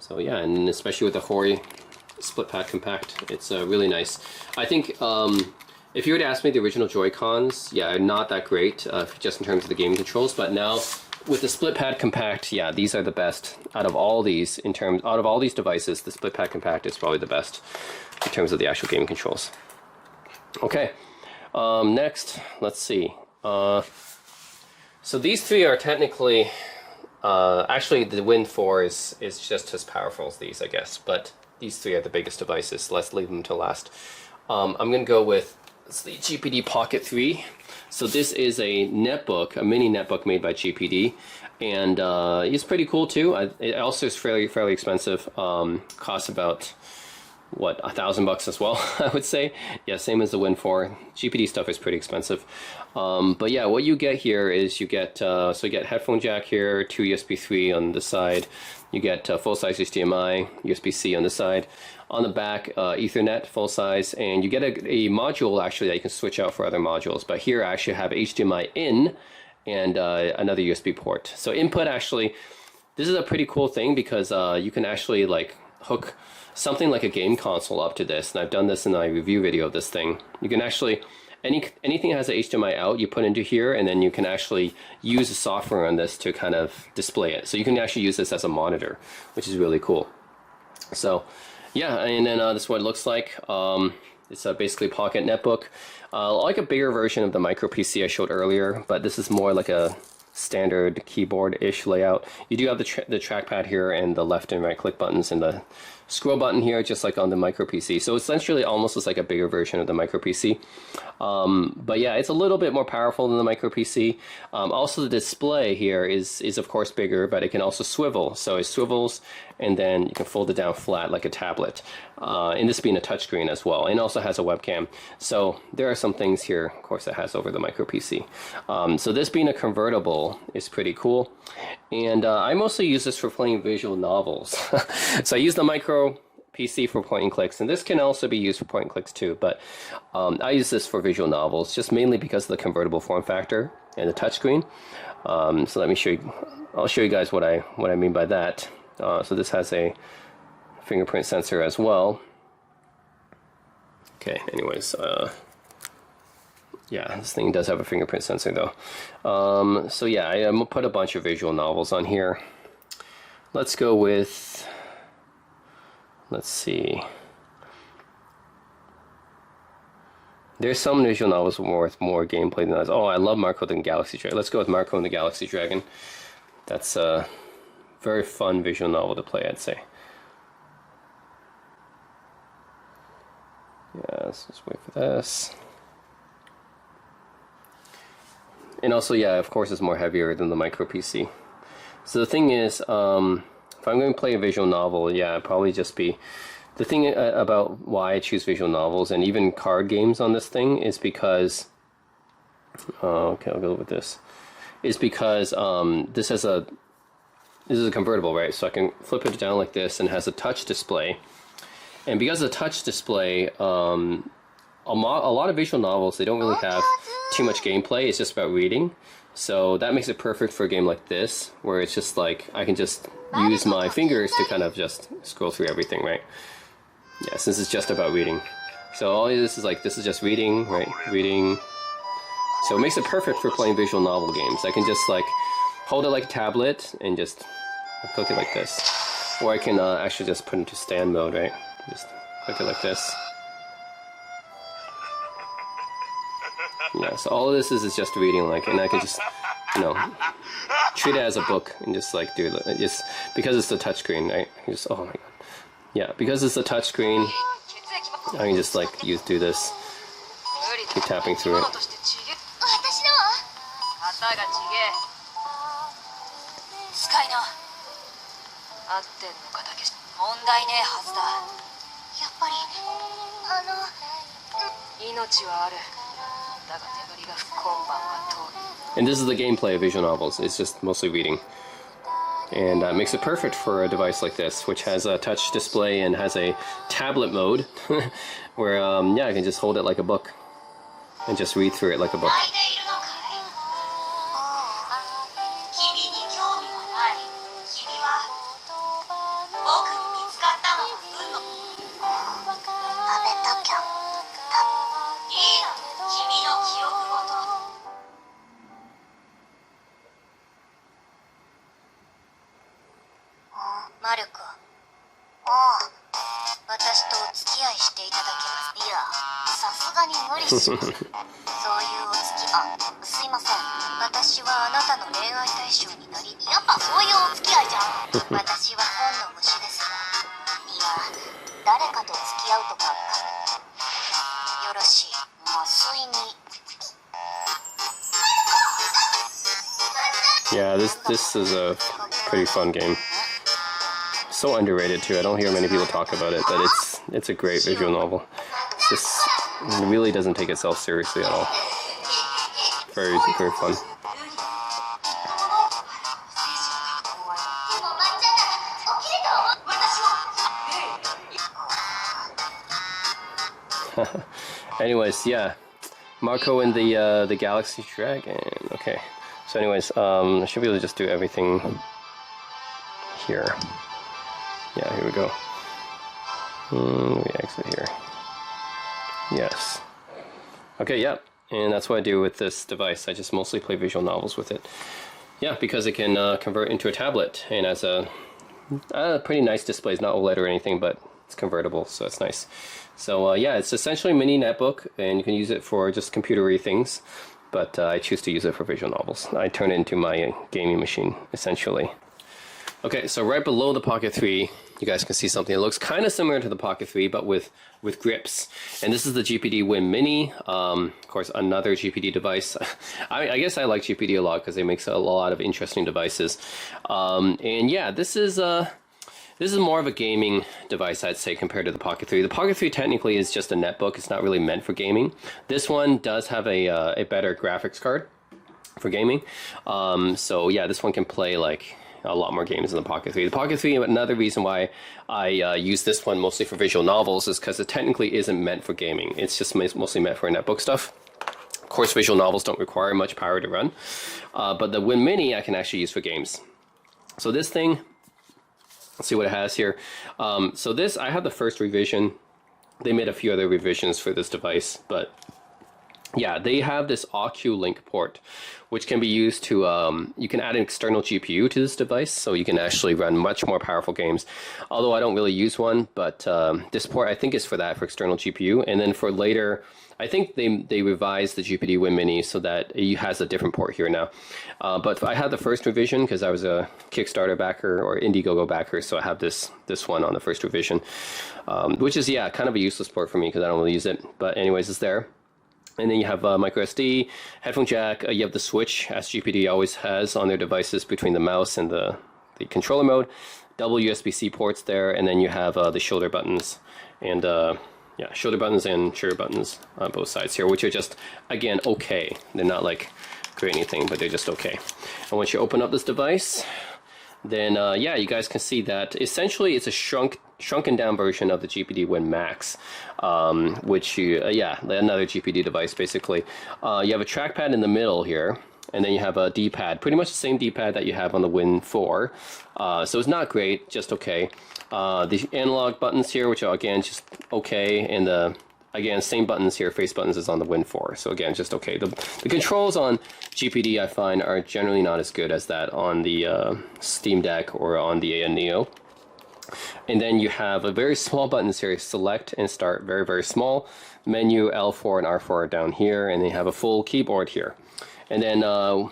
So yeah, and especially with the Hori split pad compact, it's really nice. I think, if you were to ask me the original Joy-Cons, yeah, not that great, just in terms of the gaming controls. But now, with the split pad compact, yeah, these are the best out of all these. Out of all these devices, the split pad compact is probably the best in terms of the actual gaming controls. Okay, next, let's see. So these three are technically, actually the Win 4 is just as powerful as these, I guess. But these three are the biggest devices, so let's leave them to last. I'm going to go with the GPD Pocket 3. So this is a netbook, a mini netbook made by GPD, and it's pretty cool too. It also is fairly expensive. Costs about what, $1,000 as well, I would say. Yeah, same as the Win 4. GPD stuff is pretty expensive. But yeah, what you get here is you get so you get headphone jack here, 2 USB 3 on the side. You get full-size HDMI, USB-C on the side. On the back, Ethernet, full-size, and you get a module actually that you can switch out for other modules. But here I actually have HDMI in and another USB port. So input actually, this is a pretty cool thing because you can actually like hook something like a game console up to this, and I've done this in my review video of this thing. You can actually, anything that has an HDMI out, you put into here, and then you can actually use the software on this to kind of display it. So you can actually use this as a monitor, which is really cool. So yeah, and then this is what it looks like. It's basically a pocket netbook, like a bigger version of the micro PC I showed earlier, but this is more like a standard keyboard-ish layout. You do have the trackpad here and the left and right click buttons and the scroll button here, just like on the micro PC. So essentially almost looks like a bigger version of the micro PC. But yeah, it's a little bit more powerful than the micro PC. Also the display here is of course bigger, but it can also swivel. So it swivels and then you can fold it down flat like a tablet. And this being a touchscreen as well, and also has a webcam. So there are some things here, of course, that has over the micro PC. So this being a convertible is pretty cool. And I mostly use this for playing visual novels. So I use the micro PC for point and clicks, and this can also be used for point and clicks too, but I use this for visual novels just mainly because of the convertible form factor and the touchscreen. So let me show you, I'll show you guys what I mean by that. So this has a fingerprint sensor as well. Okay, anyways, yeah, this thing does have a fingerprint sensor though. So yeah, I'm gonna put a bunch of visual novels on here. Let's go with, let's see. There's some visual novels with more gameplay than others. Oh, I love Marco the Galaxy Dragon. Let's go with Marco and the Galaxy Dragon. That's a very fun visual novel to play, I'd say. Yeah, let's just wait for this. And also, yeah, of course, it's more heavier than the micro PC. So the thing is, if I'm going to play a visual novel, yeah, it'd probably just be... The thing about why I choose visual novels and even card games on this thing is because... okay, I'll go with this. Is because this is a convertible, right? So I can flip it down like this and it has a touch display. And because of the touch display, a lot of visual novels, they don't really have too much gameplay. It's just about reading. So that makes it perfect for a game like this, where it's just like, I can just use my fingers to kind of just scroll through everything, right? Yeah, since it's just about reading. So all of this is like, this is just reading, right? Reading. So it makes it perfect for playing visual novel games. I can just like, hold it like a tablet and just click it like this. Or I can actually just put it into stand mode, right? Just click it like this. Yeah, so all of this is just reading, like, and I could just, you know, treat it as a book and just like do it. Just because it's a touchscreen, right? I can just, oh my god, yeah, because it's a touchscreen, I can just like do this, keep tapping through it. 命はある。だが手振りが今晩は遠い。 And this is the gameplay of visual novels. It's just mostly reading. And it makes it perfect for a device like this, which has a touch display and has a tablet mode, where, yeah, I can just hold it like a book and just read through it like a book. Yeah, this is a pretty fun game. So underrated too. I don't hear many people talk about it, but it's a great visual novel. It's just, it really doesn't take itself seriously at all. Very, very fun. Anyways, yeah, Marco and the Galaxy Dragon. Okay, So anyways, I should be able to just do everything here. Yeah, here we go. We exit here. Yes. Okay, yeah. And that's what I do with this device. I just mostly play visual novels with it. Yeah, because it can convert into a tablet and has a pretty nice display. It's not OLED or anything, but it's convertible, so it's nice. So yeah, it's essentially a mini netbook, and you can use it for just computery things. But I choose to use it for visual novels. I turn it into my gaming machine, essentially. Okay, so right below the Pocket 3, you guys can see something that looks kind of similar to the Pocket 3, but with grips. And this is the GPD Win Mini. Of course, another GPD device. I guess I like GPD a lot because it makes a lot of interesting devices. And yeah, this is more of a gaming device, I'd say, compared to the Pocket 3. The Pocket 3 technically is just a netbook. It's not really meant for gaming. This one does have a better graphics card for gaming. So yeah, this one can play like a lot more games than the Pocket 3. The Pocket 3, another reason why I use this one mostly for visual novels is because it technically isn't meant for gaming. It's just mostly meant for netbook stuff. Of course, visual novels don't require much power to run. But the Win Mini I can actually use for games. So this thing, let's see what it has here. So this, I have the first revision. They made a few other revisions for this device, but yeah, they have this AQ link port, which can be used to, you can add an external GPU to this device, so you can actually run much more powerful games. Although I don't really use one, but this port I think is for that, for external GPU. And then for later, I think they revised the GPD Win Mini so that it has a different port here now. But I had the first revision because I was a Kickstarter backer or Indiegogo backer, so I have this one on the first revision, which is, yeah, kind of a useless port for me because I don't really use it. But anyways, it's there. And then you have micro SD, headphone jack. You have the switch, as GPD always has on their devices, between the mouse and the controller mode. Double USB-C ports there, and then you have the shoulder buttons and yeah, shoulder buttons and trigger buttons on both sides here, which are just, again, okay. They're not like great anything, but they're just okay. And once you open up this device, then yeah, you guys can see that essentially it's a shrunken down version of the GPD Win Max, which yeah, another GPD device basically. You have a trackpad in the middle here, and then you have a D-pad, pretty much the same D-pad that you have on the Win 4. So it's not great, just okay. The analog buttons here, which are again just okay, and the again, same buttons here, face buttons is on the Win 4. So again, just okay. The controls on GPD I find are generally not as good as that on the Steam Deck or on the Ayaneo. And then you have a very small buttons here, select and start, very, very small. Menu, L4 and R4 are down here, and they have a full keyboard here. And then,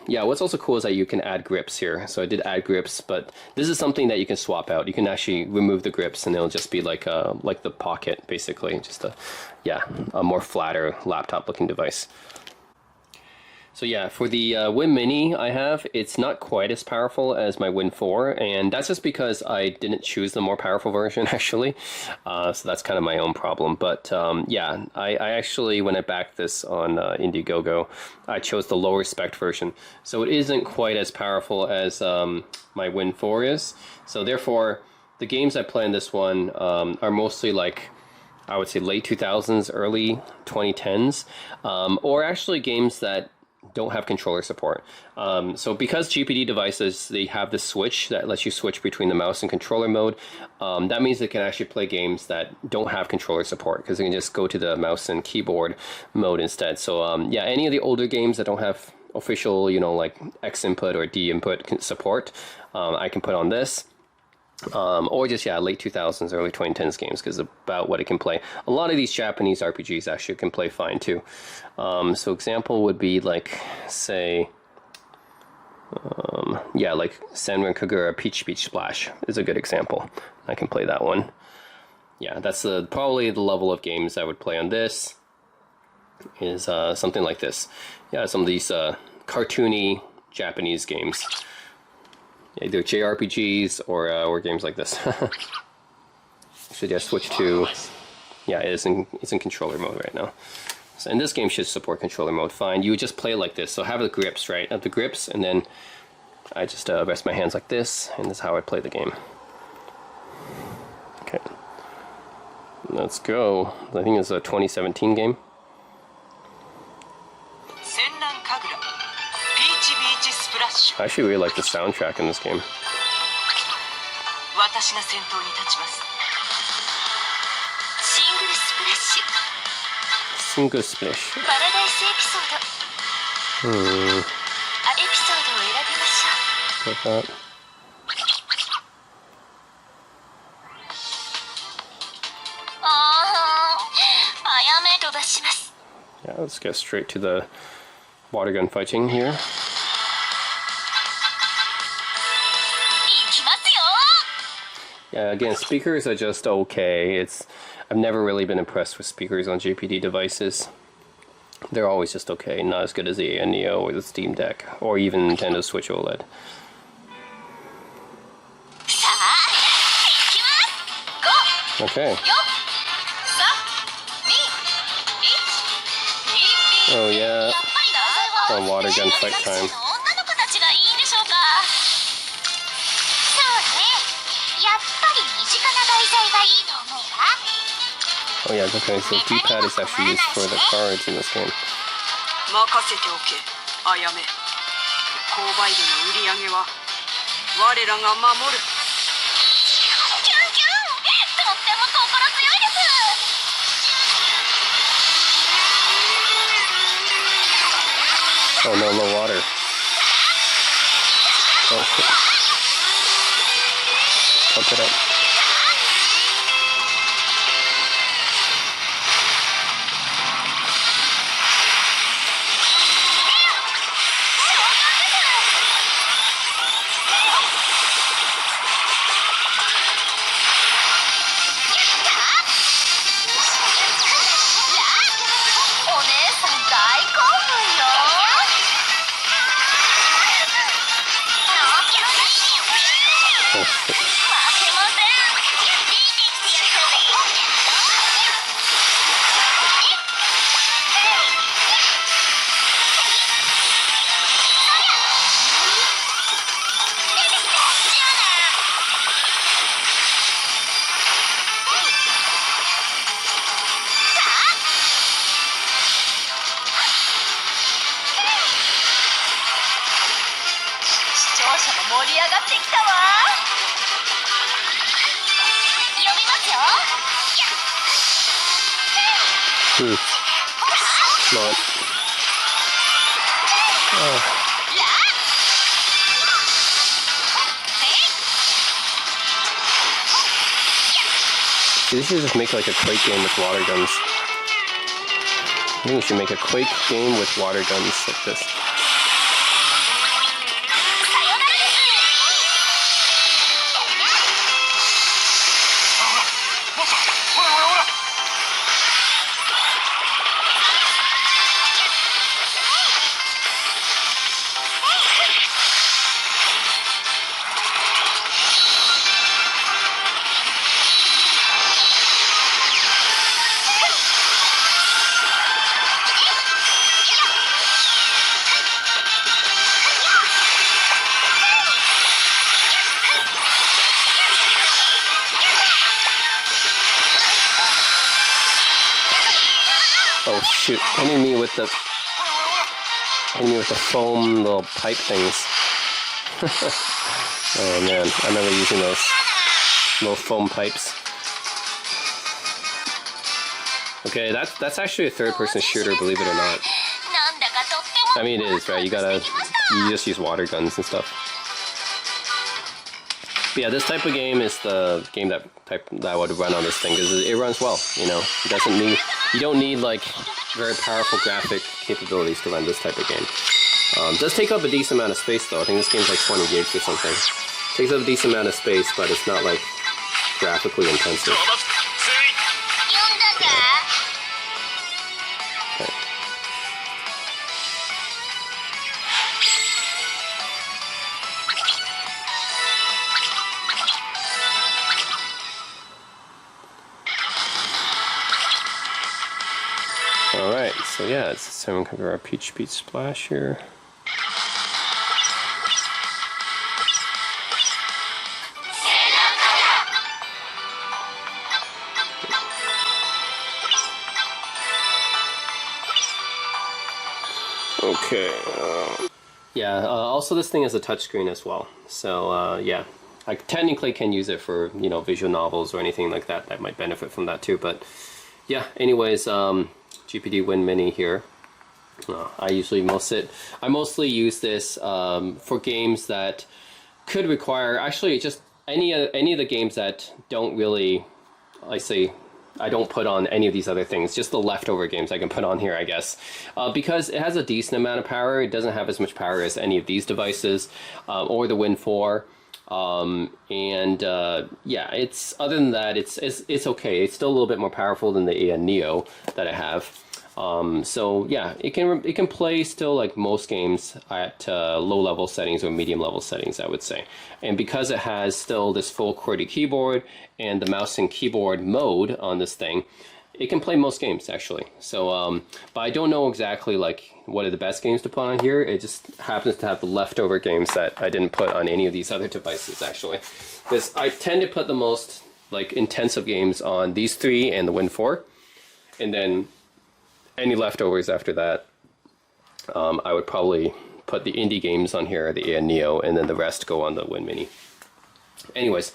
yeah, what's also cool is that you can add grips here. So I did add grips, but this is something that you can swap out. You can actually remove the grips, and it'll just be like the Pocket, basically, just a more flatter laptop-looking device. So yeah, for the Win Mini I have, it's not quite as powerful as my Win 4, and that's just because I didn't choose the more powerful version, actually. So that's kind of my own problem. But yeah, I actually, when I backed this on Indiegogo, I chose the lower spec version. So it isn't quite as powerful as my Win 4 is. So therefore, the games I play in this one are mostly like, I would say late 2000s, early 2010s, or actually games that don't have controller support. So because GPD devices, they have this switch that lets you switch between the mouse and controller mode, that means they can actually play games that don't have controller support, because they can just go to the mouse and keyboard mode instead. So yeah, any of the older games that don't have official, you know, like X input or D input support, I can put on this. Or just, yeah, late 2000s, early 2010s games, because about what it can play. A lot of these Japanese RPGs actually can play fine too. So example would be like, say, yeah, like Senran Kagura Peach Beach Splash is a good example. I can play that one. Yeah, that's probably the level of games I would play on this, is something like this. Yeah, some of these cartoony Japanese games. Either JRPGs or games like this. Should just switch to, yeah, it's in controller mode right now. So, and this game should support controller mode fine. You would just play it like this. So have the grips, right? Have the grips, and then I just rest my hands like this, and this is how I play the game. Okay, let's go. I think it's a 2017 game. I actually really like the soundtrack in this game. 私が先頭に立ちます。シングルスプラッシュ。 Single splash. パラダイスエピソード。エピソードを選びましょう。 Like that. Yeah, let's get straight to the water gun fighting here. Yeah, again, speakers are just okay. I've never really been impressed with speakers on GPD devices. They're always just okay, not as good as the Ayaneo or the Steam Deck, or even Nintendo Switch OLED. Okay. Oh yeah, on water gun fight time. Oh yeah, okay, so D-pad is actually used for the cards in this game. 任せておけ、あやめ。購買部の売り上げは我らが守る。キュンキュン、とっても心強いです。 Oh no, low water. Oh shit. Pump it up. Oh shit. Come on. Oh. See, they should just make like a Quake game with water guns. I think we should make a Quake game with water guns like this. Oh shoot, hitting me with the foam little pipe things. Oh man, I remember using those little foam pipes. Okay, that's actually a third-person shooter, believe it or not. I mean, it is, right? You just use water guns and stuff. But yeah, this type of game is the game that I would run on this thing because it runs well. You know, you don't need like very powerful graphic capabilities to run this type of game. It does take up a decent amount of space though. I think this game's like 20 gigs or something. Takes up a decent amount of space, but it's not like graphically intensive. Okay. Alright, so yeah, it's 7 cover our Peach Beach Splash here. Okay. Yeah, also this thing is a touchscreen as well. So yeah, I technically can use it for, you know, visual novels or anything like that that might benefit from that too. But yeah, anyways, GPD Win Mini here. I mostly use this for games that could require, actually just any of the games that don't really, I don't put on any of these other things, just the leftover games I can put on here, I guess. Because it has a decent amount of power, it doesn't have as much power as any of these devices, or the Win 4. Yeah, it's, other than that, it's okay. It's still a little bit more powerful than the Ayaneo that I have. So yeah, it can play still like most games at low level settings or medium level settings, I would say. And because it has still this full QWERTY keyboard and the mouse and keyboard mode on this thing, it can play most games actually. So, but I don't know exactly like what are the best games to put on here. It just happens to have the leftover games that I didn't put on any of these other devices actually, because I tend to put the most like intensive games on these three and the Win 4, and then any leftovers after that, I would probably put the indie games on here, the Ayaneo, and then the rest go on the Win Mini. Anyways,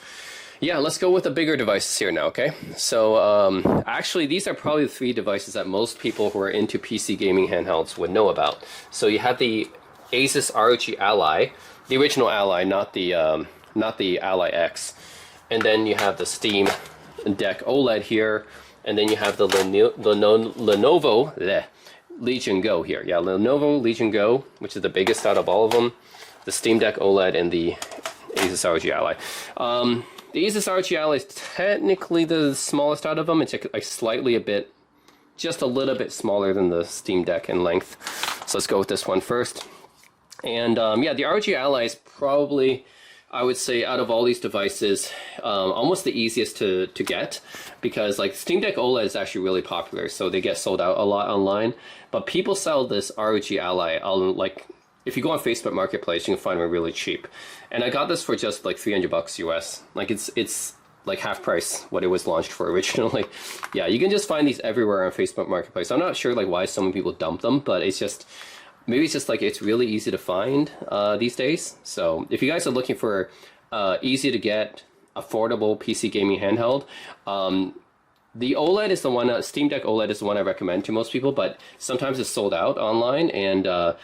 yeah, let's go with the bigger devices here now, okay? So, actually, these are probably the three devices that most people who are into PC gaming handhelds would know about. So you have the Asus ROG Ally, the original Ally, not the Ally X. And then you have the Steam Deck OLED here. And then you have the Lenovo Legion Go here. Yeah, Lenovo Legion Go, which is the biggest out of all of them. The Steam Deck OLED and the Asus ROG Ally. The Asus ROG Ally is technically the smallest out of them. It's like just a little bit smaller than the Steam Deck in length. So let's go with this one first. And yeah, the ROG Ally is probably, I would say, out of all these devices, almost the easiest to get, because like Steam Deck OLED is actually really popular, so they get sold out a lot online. But people sell this ROG Ally like, if you go on Facebook Marketplace, you can find them really cheap. And I got this for just like $300 US. Like it's like half price what it was launched for originally. Yeah, you can just find these everywhere on Facebook Marketplace. I'm not sure like why so many people dump them, but it's just, maybe it's just like it's really easy to find these days. So if you guys are looking for easy to get, affordable PC gaming handheld, the OLED is the one, Steam Deck OLED is the one I recommend to most people, but sometimes it's sold out online. And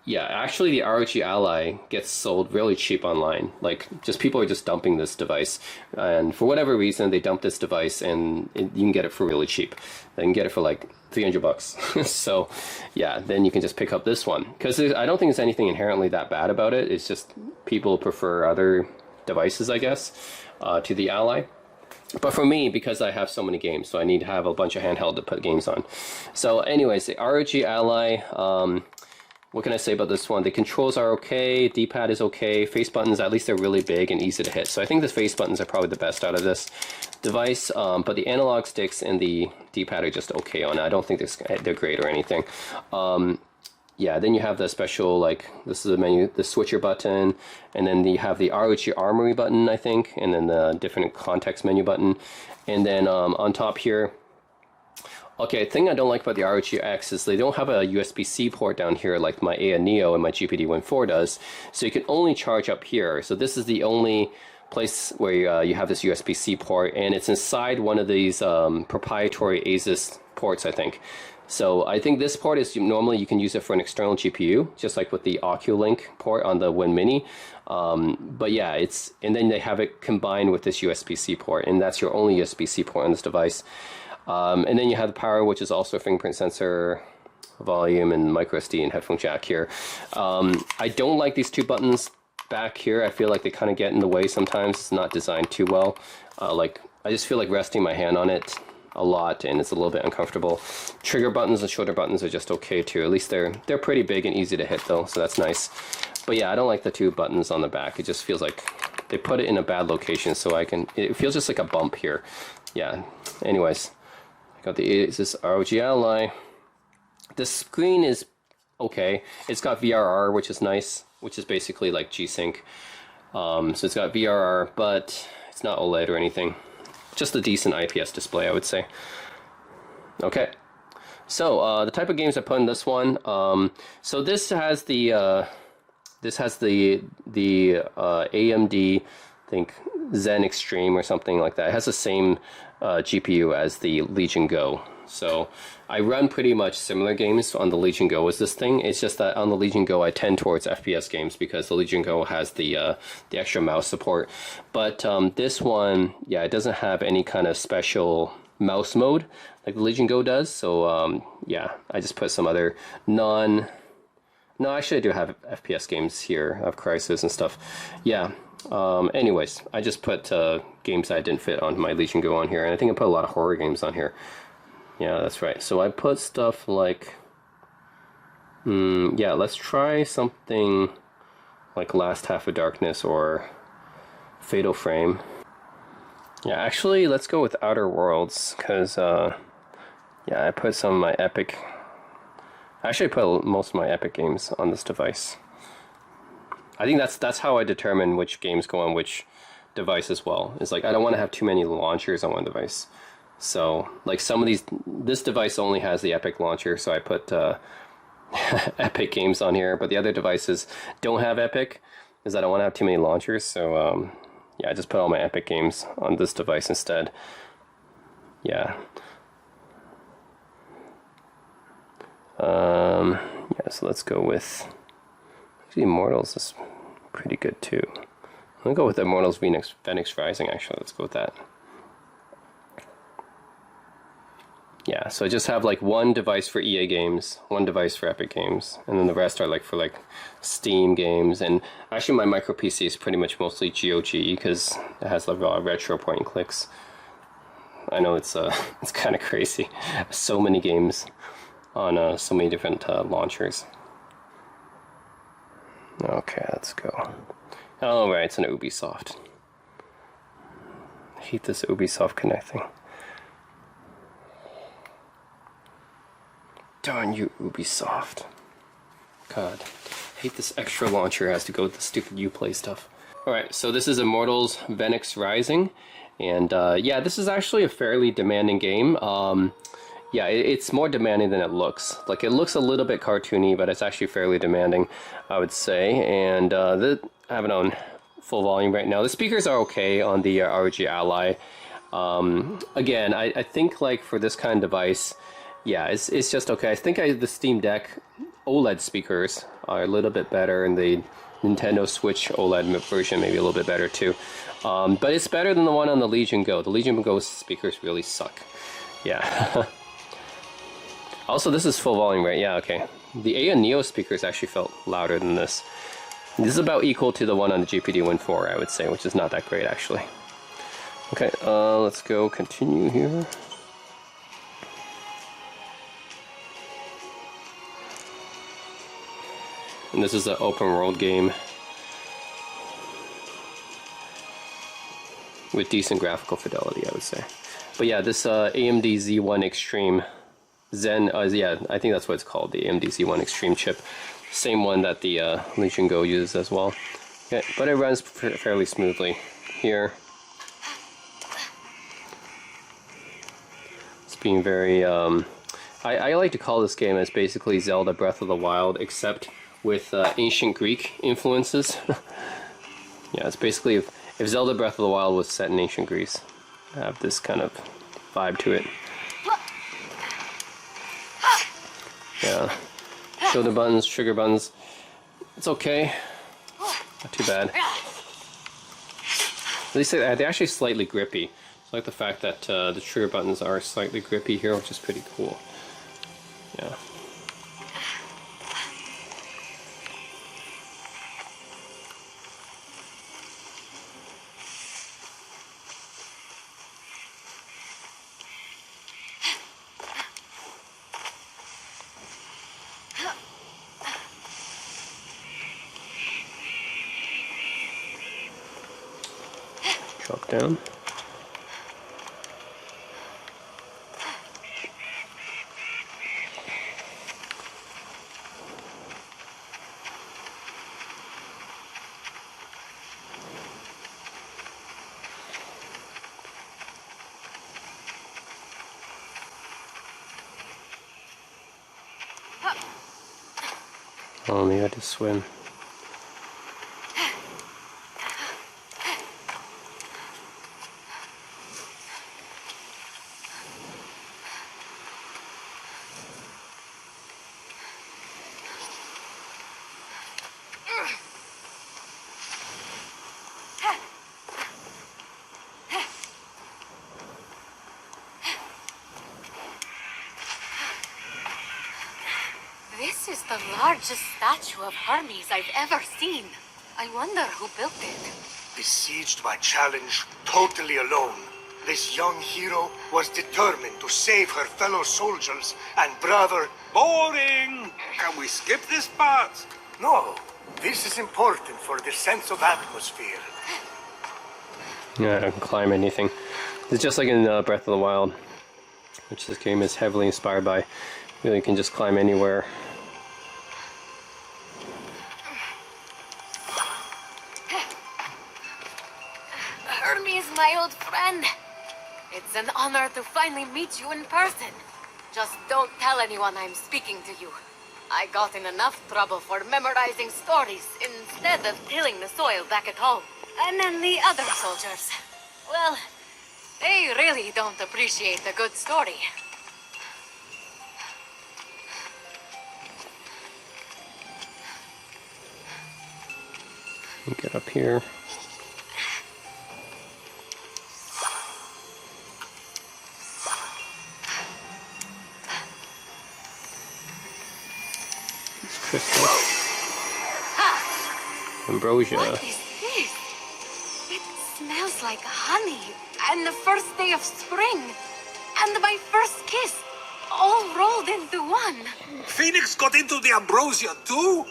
yeah, actually the ROG Ally gets sold really cheap online. Like, just people are just dumping this device. And for whatever reason, they dump this device and you can get it for really cheap. They can get it for like $300. So yeah, then you can just pick up this one. Because I don't think there's anything inherently that bad about it. It's just people prefer other devices, I guess, to the Ally. But for me, because I have so many games, so I need to have a bunch of handheld to put games on. So anyways, the ROG Ally, what can I say about this one? The controls are okay, D-pad is okay, face buttons, at least they're really big and easy to hit. So I think the face buttons are probably the best out of this device, but the analog sticks and the D-pad are just okay on it. I don't think they're great or anything. Yeah, then you have the special, like, this is the menu, the switcher button, and then you have the ROG Armory button, I think, and then the different context menu button. And then on top here, okay, the thing I don't like about the ROG X is they don't have a USB-C port down here like my Ayaneo and my GPD Win 4 does. So you can only charge up here. So this is the only place where you have this USB-C port, and it's inside one of these proprietary Asus ports, I think. So I think this port is normally you can use it for an external GPU, just like with the OcuLink port on the Win Mini. But yeah, and then they have it combined with this USB-C port, and that's your only USB-C port on this device. And then you have the power, which is also a fingerprint sensor, volume, and micro SD and headphone jack here. I don't like these two buttons back here. I feel like they kind of get in the way sometimes. It's not designed too well. Like, I just feel like resting my hand on it a lot, and it's a little bit uncomfortable. Trigger buttons and shoulder buttons are just okay too. At least they're pretty big and easy to hit though, so that's nice. But yeah, I don't like the two buttons on the back. It just feels like they put it in a bad location, so it feels just like a bump here. Yeah, anyways. Got the Asus ROG Ally. The screen is okay. It's got VRR, which is nice, which is basically like G-Sync. So it's got VRR, but it's not OLED or anything. Just a decent IPS display, I would say. Okay. So the type of games I put in this one. So this has the This has the AMD, I think Zen Extreme or something like that. It has the same GPU as the Legion Go. So I run pretty much similar games on the Legion Go as this thing. It's just that on the Legion Go I tend towards FPS games because the Legion Go has the extra mouse support. But this one, yeah, it doesn't have any kind of special mouse mode like the Legion Go does. So yeah, I just put some other No, actually I do have FPS games here of Crysis and stuff. Yeah. Anyways, I just put games that didn't fit on my Legion Go on here, and I think I put a lot of horror games on here. Yeah, that's right. So I put stuff like, yeah, let's try something like Last Half of Darkness or Fatal Frame. Yeah, actually, let's go with Outer Worlds, because, yeah, I put some of my Epic... Actually, I put most of my Epic games on this device. I think that's how I determine which games go on which device as well. It's like, I don't want to have too many launchers on one device. So, like some of these, this device only has the Epic launcher, so I put Epic games on here, but the other devices don't have Epic, because I don't want to have too many launchers, so yeah, I just put all my Epic games on this device instead. Yeah. Yeah, so let's go with, actually Immortals is pretty good too. I'm gonna go with Immortals Phoenix Rising, actually, let's go with that. Yeah, so I just have like one device for EA games, one device for Epic games, and then the rest are like for like Steam games. And actually my micro PC is pretty much mostly GOG because it has like retro point and clicks. I know it's it's kind of crazy. So many games on so many different launchers. Okay, let's go. Oh right, it's an Ubisoft. I hate this Ubisoft Connect thing. Darn you, Ubisoft. God, I hate this extra launcher has to go with the stupid Uplay stuff. Alright, so this is Immortals Phoenix Rising. And yeah, this is actually a fairly demanding game. Yeah, it's more demanding than it looks. Like, it looks a little bit cartoony, but it's actually fairly demanding, I would say. And I have it on full volume right now. The speakers are okay on the ROG Ally. Again, I think like for this kind of device, yeah, it's just okay. I think the Steam Deck OLED speakers are a little bit better, and the Nintendo Switch OLED version maybe a little bit better too. But it's better than the one on the Legion Go. The Legion Go speakers really suck. Yeah. Also, this is full volume, right? Yeah, okay. The Ayaneo speakers actually felt louder than this. This is about equal to the one on the GPD Win 4, I would say, which is not that great actually. Okay, let's go continue here. And this is an open world game with decent graphical fidelity, I would say. But yeah, this AMD Z1 Extreme Zen, yeah, I think that's what it's called, the AMD Z1 Extreme chip. Same one that the Legion Go uses as well. Okay, but it runs fairly smoothly here. It's being very, I like to call this game as basically Zelda Breath of the Wild, except with ancient Greek influences. Yeah, it's basically if Zelda Breath of the Wild was set in ancient Greece. I have this kind of vibe to it. Yeah. Shoulder buttons, trigger buttons. It's okay. Not too bad. At least they're actually slightly grippy. I like the fact that the trigger buttons are slightly grippy here, which is pretty cool. Yeah. Drop down. Oh, maybe I had to swim. the largest statue of Hermes I've ever seen. I wonder who built it. Besieged by challenge, totally alone, this young hero was determined to save her fellow soldiers and brother. Boring! Can we skip this part? No, this is important for the sense of atmosphere. Yeah, I can climb anything. It's just like in Breath of the Wild, which this game is heavily inspired by. Really, you can just climb anywhere. Hermes, my old friend. It's an honor to finally meet you in person. Just don't tell anyone I'm speaking to you. I got in enough trouble for memorizing stories instead of tilling the soil back at home. And then the other soldiers. Well, they really don't appreciate a good story. Get up here. Crystal. Ambrosia. What is this? It smells like honey, and the first day of spring, and my first kiss, all rolled into one. Phoenix got into the ambrosia too?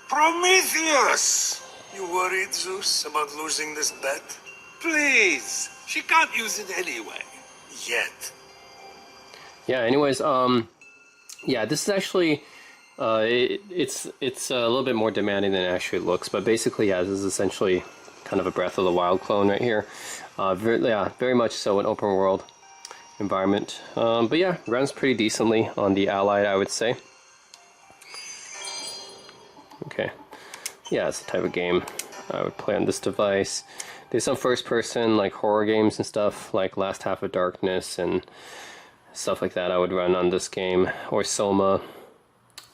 Prometheus! You worried, Zeus, about losing this bet? Please, she can't use it anyway. Yet. Yeah, anyways, yeah, this is actually, it's a little bit more demanding than it actually looks, but basically, yeah, this is essentially kind of a Breath of the Wild clone right here. Very much so an open world environment. But yeah, runs pretty decently on the Allied, I would say. Okay. Yeah, it's the type of game I would play on this device. There's some first-person, like, horror games and stuff, like Last Half of Darkness and stuff like that I would run on this game, or Soma.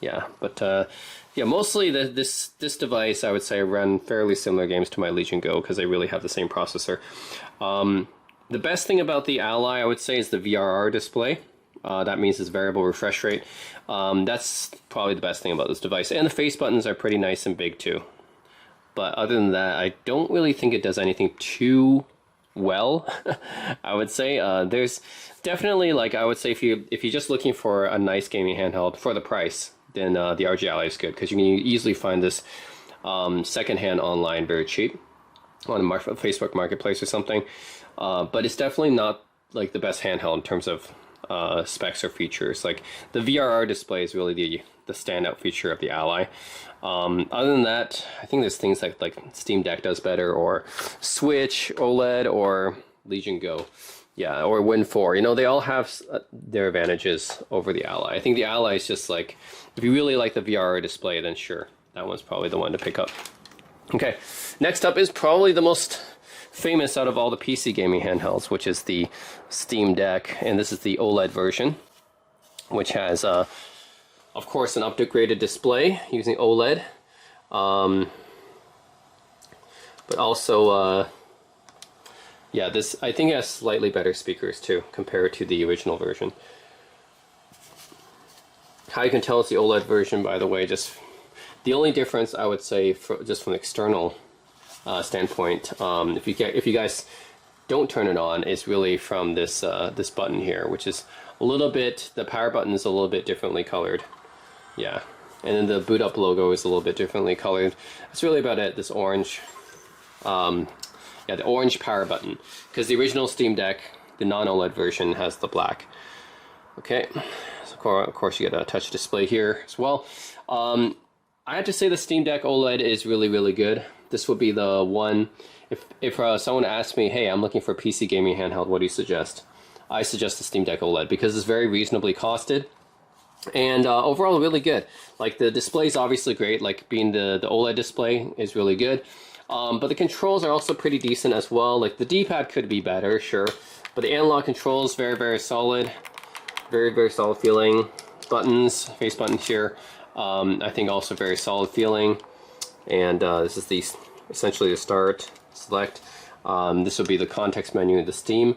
Yeah, but, yeah, mostly this device, I would say, run fairly similar games to my Legion Go, because they really have the same processor. The best thing about the Ally, I would say, is the VRR display. That means it's variable refresh rate. That's probably the best thing about this device. And the face buttons are pretty nice and big too. But other than that, I don't really think it does anything too well, I would say. There's definitely, like, I would say if you're just looking for a nice gaming handheld for the price, then the RG Ally is good, because you can easily find this secondhand online very cheap on a Facebook Marketplace or something. But it's definitely not like the best handheld in terms of specs or features. Like the VRR display is really the standout feature of the Ally. Other than that, I think there's things like Steam Deck does better, or Switch OLED, or Legion Go, yeah, or Win 4. You know, they all have their advantages over the Ally. I think the Ally is just like, if you really like the VRR display, then sure, that one's probably the one to pick up. Okay, next up is probably the most famous out of all the PC gaming handhelds, which is the Steam Deck, and this is the OLED version, which has, of course, an upgraded display using OLED, but also, yeah, this, I think, has slightly better speakers too, compared to the original version. How you can tell it's the OLED version, by the way, just the only difference I would say, just from an external standpoint, if you guys don't turn it on, is really from this this button here, which is a little bit, the power button is a little bit differently colored. Yeah, and then the boot up logo is a little bit differently colored. That's really about it. This orange, yeah, the orange power button, because the original Steam Deck, the non-OLED version, has the black. Okay, so of course you get a touch display here as well. I have to say the Steam Deck OLED is really, really good. This would be the one, if someone asked me, hey, I'm looking for a PC gaming handheld, what do you suggest? I suggest the Steam Deck OLED, because it's very reasonably costed, and overall really good. Like, the display is obviously great, like being the OLED display is really good, but the controls are also pretty decent as well. Like, the D-pad could be better, sure, but the analog controls, very, very solid, very, very solid feeling. Buttons, face buttons here, I think also very solid feeling. And this is essentially the start, select. This would be the context menu of the Steam.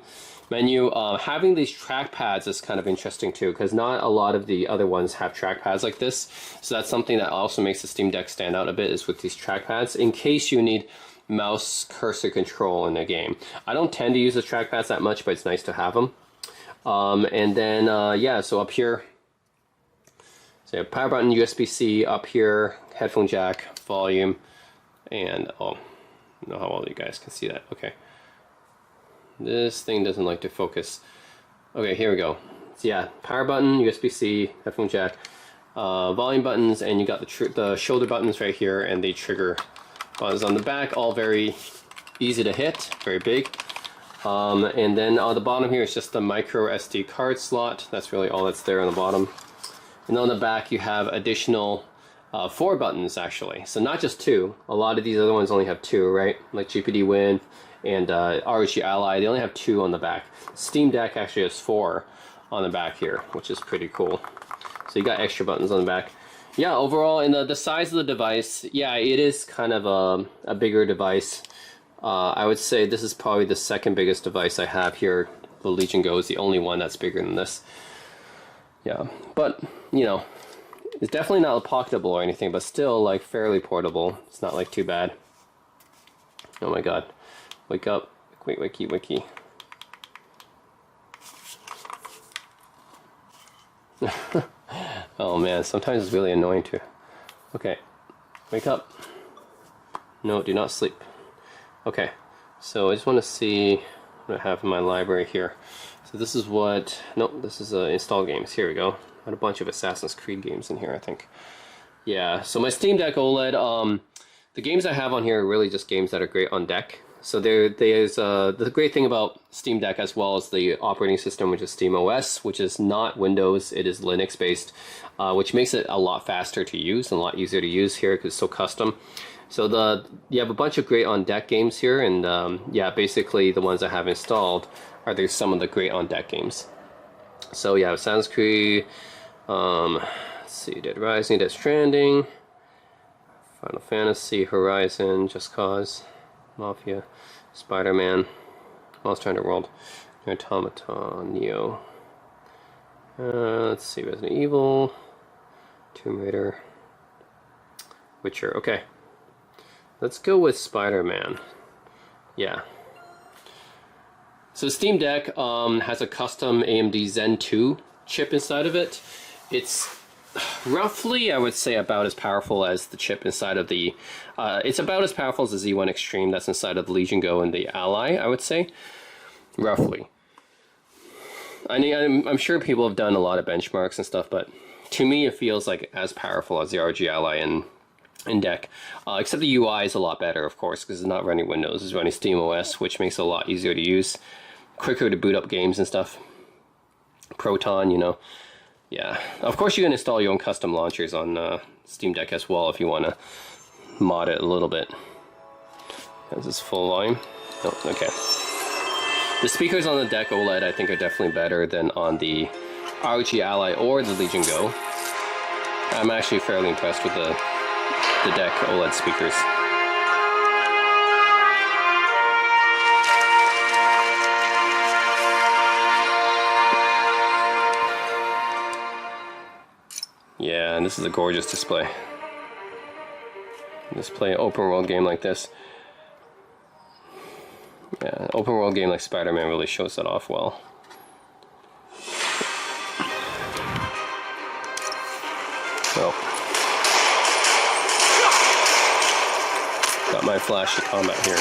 menu. Having these trackpads is kind of interesting too, because not a lot of the other ones have trackpads like this. So that's something that also makes the Steam Deck stand out a bit, is with these trackpads, in case you need mouse cursor control in a game. I don't tend to use the trackpads that much, but it's nice to have them. And then, yeah, so up here, so you have power button, USB-C, up here, headphone jack, volume, and, oh, I don't know how well you guys can see that. Okay. This thing doesn't like to focus. Okay, here we go. So yeah, power button, USB-C, headphone jack, volume buttons, and you got the shoulder buttons right here, and the trigger buttons on the back, all very easy to hit, very big. And then on the bottom here is just the micro SD card slot. That's really all that's there on the bottom. And on the back you have additional 4 buttons actually. So not just 2. A lot of these other ones only have 2, right? Like GPD Win and ROG Ally, they only have 2 on the back. Steam Deck actually has 4 on the back here, which is pretty cool. So you got extra buttons on the back. Yeah, overall, and the size of the device, yeah, it is kind of a bigger device. I would say this is probably the second biggest device I have here. The Legion Go is the only one that's bigger than this. Yeah, but, you know, it's definitely not pocketable or anything, but still, like, fairly portable. It's not, like, too bad. Oh my god. Wake up. Wait, wiki. Oh man, sometimes it's really annoying too. Okay, wake up. No, do not sleep. Okay, so I just want to see what I have in my library here. So this is what, nope, this is install games. Here we go. I had a bunch of Assassin's Creed games in here, I think. Yeah, so my Steam Deck OLED, the games I have on here are really just games that are great on deck. So there's the great thing about Steam Deck, as well as the operating system, which is SteamOS, which is not Windows, it is Linux based, which makes it a lot faster to use and a lot easier to use here because it's so custom. So you have a bunch of great on deck games here, and yeah, basically the ones I have installed are some of the great on deck games. So yeah, Assassin's Creed, let's see, Dead Rising, Dead Stranding, Final Fantasy, Horizon, Just Cause, Mafia, Spider-Man, Monster Hunter World, Automata, Neo. Let's see, Resident Evil, Tomb Raider, Witcher. Okay, let's go with Spider-Man. Yeah. So Steam Deck has a custom AMD Zen 2 chip inside of it. It's roughly, I would say, about as powerful as the chip inside of the... it's about as powerful as the Z1 Extreme that's inside of the Legion Go and the Ally, I would say. Roughly. I mean, I'm sure people have done a lot of benchmarks and stuff, but to me it feels like as powerful as the ROG Ally and Deck. Except the UI is a lot better, of course, because it's not running Windows, it's running SteamOS, which makes it a lot easier to use. Quicker to boot up games and stuff. Proton, you know. Yeah, of course you can install your own custom launchers on Steam Deck as well if you want to mod it a little bit. Is this full volume? Oh, okay. The speakers on the Deck OLED I think are definitely better than on the ROG Ally or the Legion Go. I'm actually fairly impressed with the Deck OLED speakers. Yeah, and this is a gorgeous display. Just play an open world game like this. Yeah, an open world game like Spider-Man really shows that off well. Oh. Got my flashy combat here.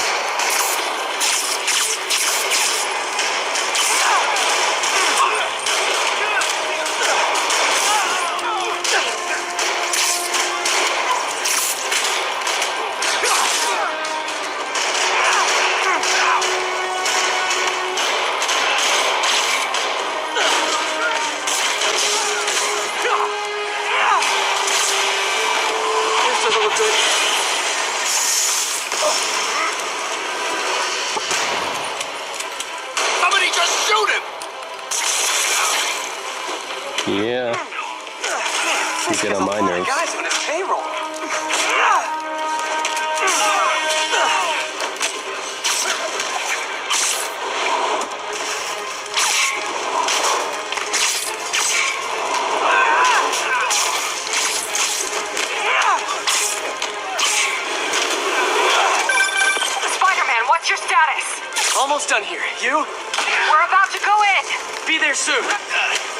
What's your status? Almost done here. You? We're about to go in. Be there soon.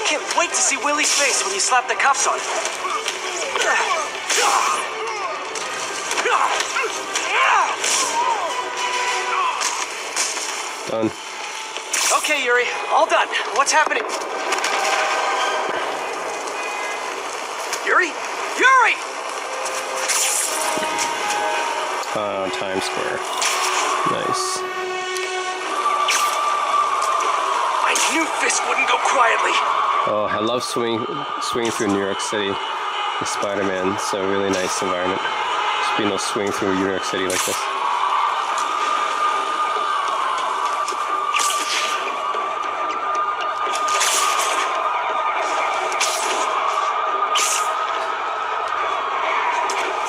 Can't wait to see Willie's face when you slap the cuffs on him. Done. Okay, Yuri. All done. What's happening? Yuri? Yuri! Times Square. Nice. I knew Fisk wouldn't go quietly. Oh, I love swinging through New York City with Spider-Man. It's a really nice environment. Just being able to swing through New York City like this.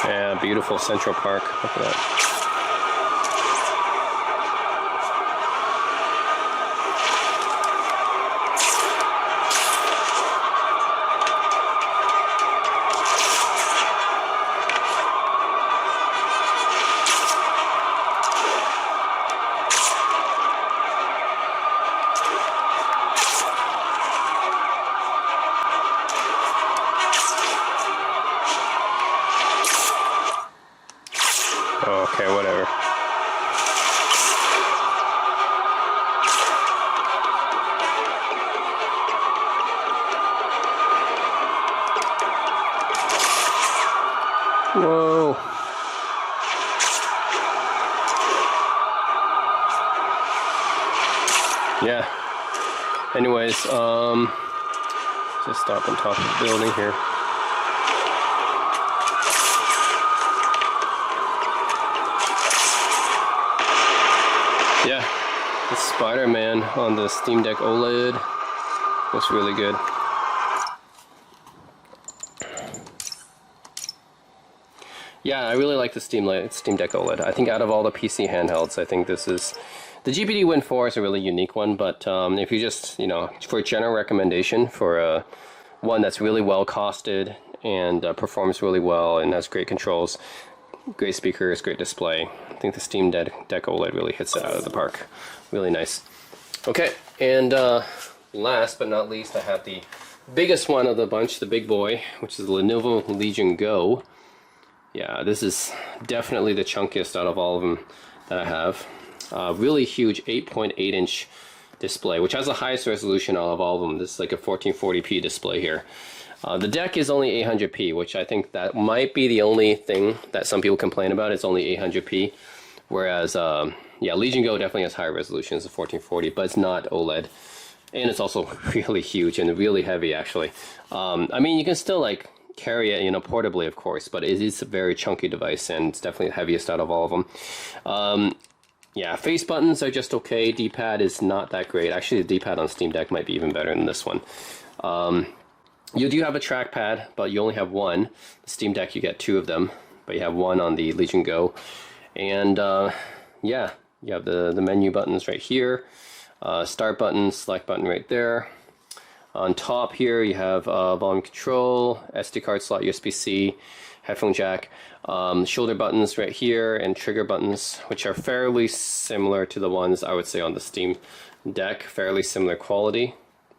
Yeah, beautiful Central Park. Look at that. Okay, whatever. Whoa. Yeah. Anyways, just stop on top of the building here. Yeah, the Spider-Man on the Steam Deck OLED looks really good. Yeah, I really like the Steam Deck OLED. I think out of all the PC handhelds, I think this is... The GPD Win 4 is a really unique one, but if you just, for a general recommendation for one that's really well costed and performs really well and has great controls, great speakers, great display, I think the Steam Deck OLED really hits it out of the park. Really nice. Okay, and last but not least, I have the biggest one of the bunch, the big boy, which is the Lenovo Legion Go. Yeah, this is definitely the chunkiest out of all of them that I have. Really huge 8.8-inch display, which has the highest resolution out of all of them. This is like a 1440p display here. The deck is only 800p, which I think that might be the only thing that some people complain about. It's only 800p, whereas yeah, Legion Go definitely has higher resolution. It's a 1440, but it's not OLED, and it's also really huge and really heavy. Actually, I mean, you can still like carry it, portably, of course, but it is a very chunky device, and it's definitely the heaviest out of all of them. Yeah, face buttons are just okay. D-pad is not that great. Actually, the D-pad on Steam Deck might be even better than this one. You do have a trackpad, but you only have one. The Steam Deck, you get two of them, but you have one on the Legion Go. And yeah, you have the menu buttons right here. Start button, select button right there. On top here, you have volume control, SD card slot, USB-C, headphone jack, shoulder buttons right here, and trigger buttons, which are fairly similar to the ones I would say on the Steam Deck. Fairly similar quality,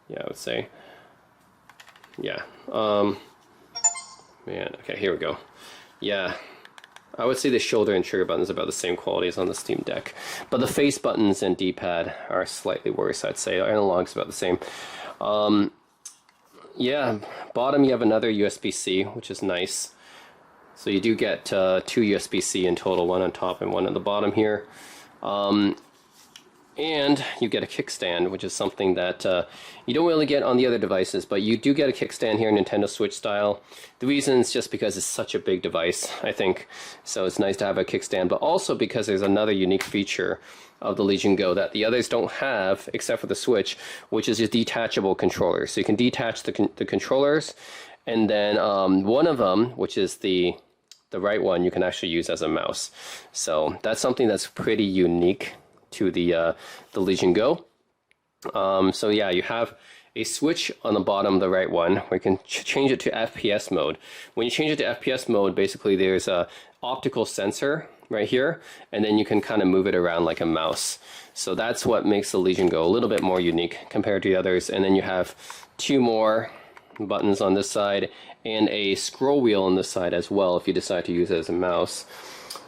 yeah, I would say. Yeah. Man, okay, here we go. Yeah, I would say the shoulder and trigger buttons are about the same quality as on the Steam Deck, but the face buttons and D-pad are slightly worse, I'd say. Analog's about the same. Yeah, bottom you have another USB-C, which is nice. So you do get two USB-C in total, one on top and one on the bottom here. And you get a kickstand, which is something that you don't really get on the other devices, but you do get a kickstand here, Nintendo Switch style. The reason is just because it's such a big device, I think. So it's nice to have a kickstand, but also because there's another unique feature of the Legion Go that the others don't have, except for the Switch, which is a detachable controller. So you can detach the controllers, and then one of them, which is the right one, you can actually use as a mouse. So that's something that's pretty unique to the Legion Go. So yeah, you have a switch on the bottom, the right one, where you can change it to FPS mode. When you change it to FPS mode, basically there's a optical sensor right here, and then you can kind of move it around like a mouse. So that's what makes the Legion Go a little bit more unique compared to the others. And then you have 2 more buttons on this side and a scroll wheel on this side as well if you decide to use it as a mouse.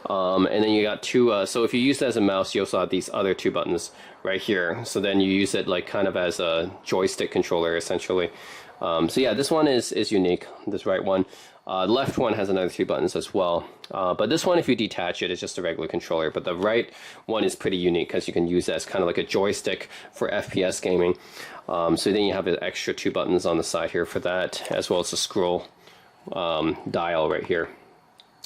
And then you got 2, so if you use it as a mouse, you also have these other 2 buttons right here. So then you use it like kind of as a joystick controller essentially. So yeah, this one is unique, this right one. The left one has another 2 buttons as well. But this one, if you detach it, it's just a regular controller. But the right one is pretty unique because you can use it as kind of like a joystick for FPS gaming. So then you have an extra 2 buttons on the side here for that, as well as a scroll dial right here.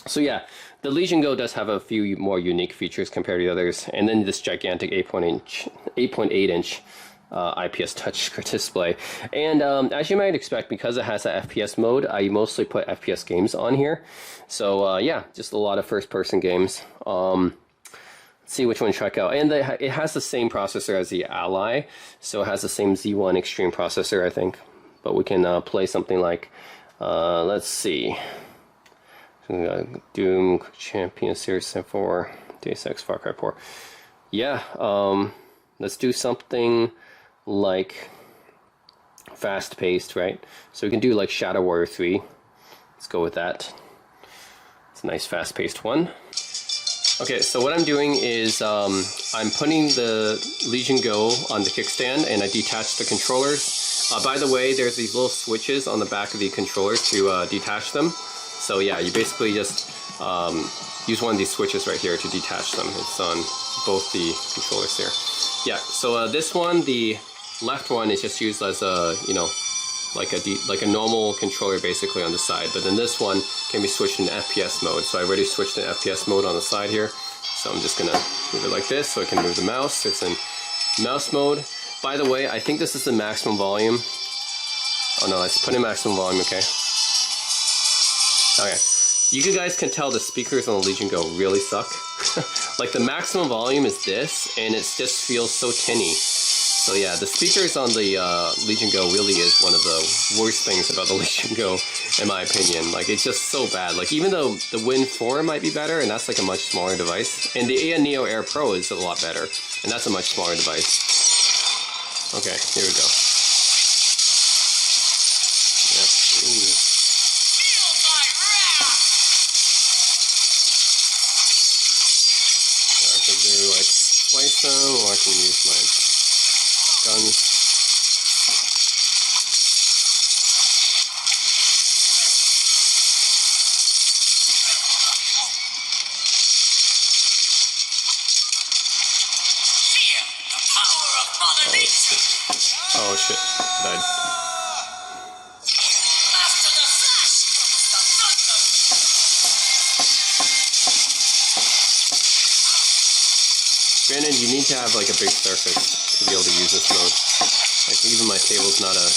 So yeah, the Legion Go does have a few more unique features compared to the others. And then this gigantic 8.8 inch IPS touch display. And as you might expect, because it has a FPS mode, I mostly put FPS games on here. So yeah, just a lot of first-person games. Let's see which one to check out. And it has the same processor as the Ally, so it has the same Z1 Extreme processor, I think. But we can play something like, let's see, Doom, Champion Series 4, Deus Ex, Far Cry 4. Yeah, let's do something like fast-paced, right? So we can do like Shadow Warrior 3. Let's go with that. It's a nice fast-paced one. Okay, so what I'm doing is I'm putting the Legion Go on the kickstand, and I detach the controllers. By the way, there's these little switches on the back of the controllers to detach them. So yeah, you basically just use one of these switches right here to detach them. It's on both the controllers here. Yeah, so this one, the left one, is just used as a, you know, like a normal controller basically on the side. But then this one can be switched in FPS mode. So I already switched in FPS mode on the side here. So I'm just gonna move it like this so I can move the mouse. It's in mouse mode. By the way, I think this is the maximum volume. Oh no, let's put in maximum volume, okay. Okay, you guys can tell the speakers on the Legion Go really suck. Like the maximum volume is this, and it just feels so tinny. So yeah, the speakers on the Legion Go really is one of the worst things about the Legion Go, in my opinion. Like it's just so bad. Like even though the Win 4 might be better, and that's like a much smaller device, and the Ayaneo Air Pro is a lot better, and that's a much smaller device. Okay, here we go. Yep. Ooh. I can do like slice them, or I can use my guns. Oh shit, died. Granted, you need to have like a big surface to be able to use this mode. Like even my table's not a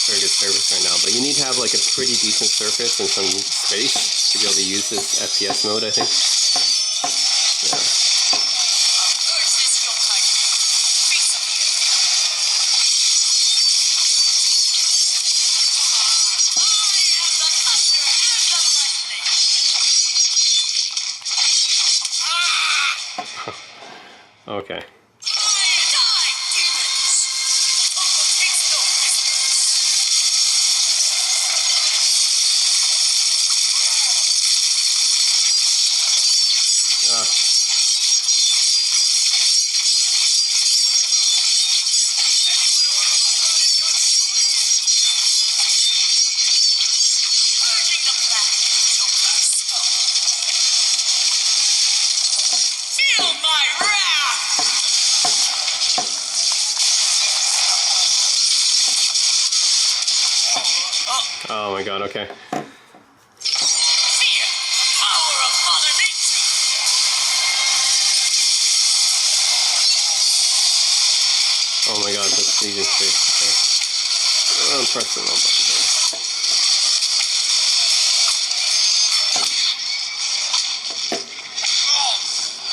very good surface right now, but you need to have like a pretty decent surface and some space to be able to use this FPS mode, I think. Yeah. Okay. Oh my god, okay. Oh my god, that's Legion's face. Okay. I'm pressing the wrong button here.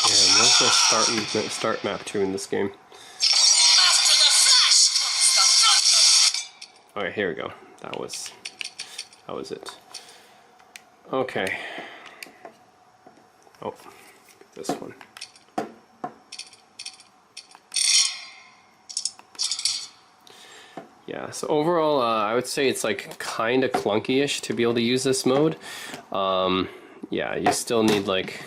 Yeah, where's my start map to in this game? Alright, here we go. That was it. Okay. Oh. this one. Yeah, so overall, I would say it's like kind of clunky-ish to be able to use this mode. Yeah, you still need like,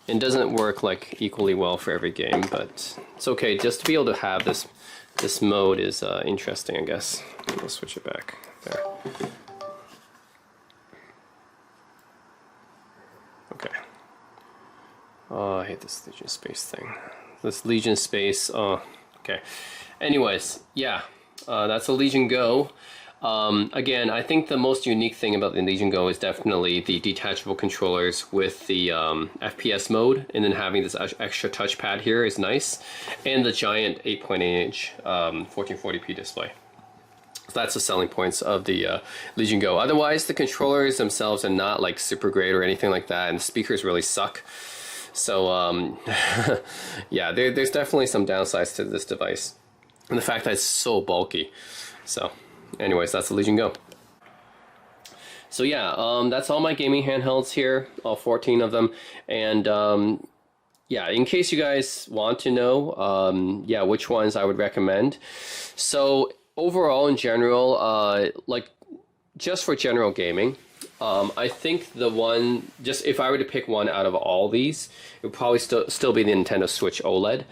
it doesn't work like equally well for every game, but it's okay. Just to be able to have this mode is interesting, I guess. We'll switch it back there. Okay. Oh, I hate this Legion Space thing. This Legion Space, oh, okay. Anyways, yeah. That's a Legion Go. Again, I think the most unique thing about the Legion Go is definitely the detachable controllers with the FPS mode, and then having this extra touchpad here is nice, and the giant 8.8-inch 1440p display. So that's the selling points of the Legion Go. Otherwise, the controllers themselves are not like super great or anything like that, and the speakers really suck. So yeah, there's definitely some downsides to this device. And the fact that it's so bulky. So, anyways, that's the Legion Go. So yeah, that's all my gaming handhelds here, all 14 of them. And yeah, in case you guys want to know, yeah, which ones I would recommend. So overall, in general, like just for general gaming, I think the one, just if I were to pick one out of all these, it would probably still be the Nintendo Switch OLED.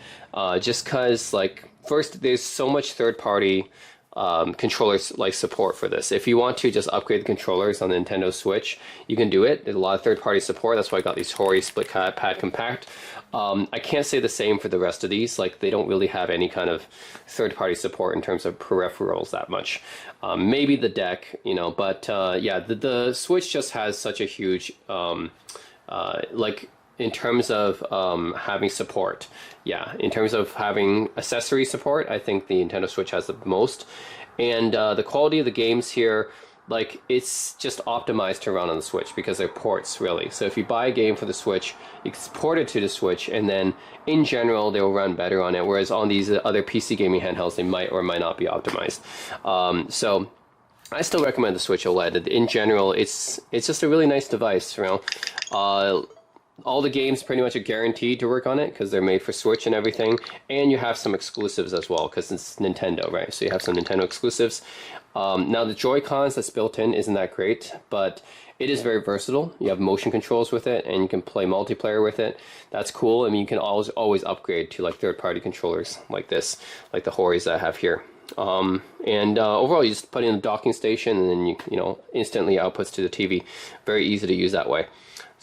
Just because, like, first, there's so much third-party controllers like support for this. If you want to just upgrade the controllers on the Nintendo Switch, you can do it. There's a lot of third-party support. That's why I got these Hori split pad compact. I can't say the same for the rest of these. Like, they don't really have any kind of third-party support in terms of peripherals that much. Maybe the deck, you know, but yeah, the Switch just has such a huge like in terms of having support. Yeah, in terms of having accessory support, I think the Nintendo Switch has the most. And the quality of the games here, like, it's just optimized to run on the Switch because they're ports, really. So if you buy a game for the Switch, it's ported to the Switch, and then in general, they'll run better on it. Whereas on these other PC gaming handhelds, they might or might not be optimized. So I still recommend the Switch OLED. In general, it's just a really nice device, you know. All the games pretty much are guaranteed to work on it because they're made for Switch and everything. And you have some exclusives as well because it's Nintendo, right? So you have some Nintendo exclusives. Now the Joy-Cons that's built in isn't that great, but it is very versatile. You have motion controls with it, and you can play multiplayer with it. That's cool. I mean, you can always upgrade to like third-party controllers like this, like the Horis that I have here. Overall, you just put in a docking station, and then you know instantly outputs to the TV. Very easy to use that way.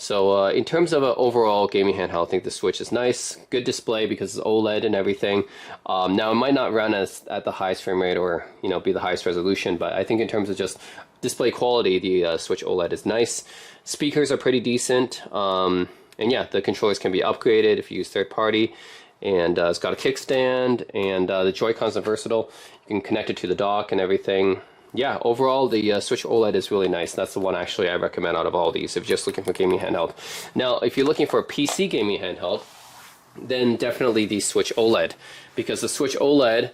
So in terms of an overall gaming handheld, I think the Switch is nice. Good display because it's OLED and everything. Now, it might not run at the highest frame rate or, you know, be the highest resolution, but I think in terms of just display quality, the Switch OLED is nice. Speakers are pretty decent. And yeah, the controllers can be upgraded if you use third party. And it's got a kickstand, and the Joy-Cons are versatile. You can connect it to the dock and everything. Yeah, overall, the Switch OLED is really nice. That's the one actually I recommend out of all these if you're just looking for gaming handheld. Now, if you're looking for a PC gaming handheld, then definitely the Switch OLED, because the Switch OLED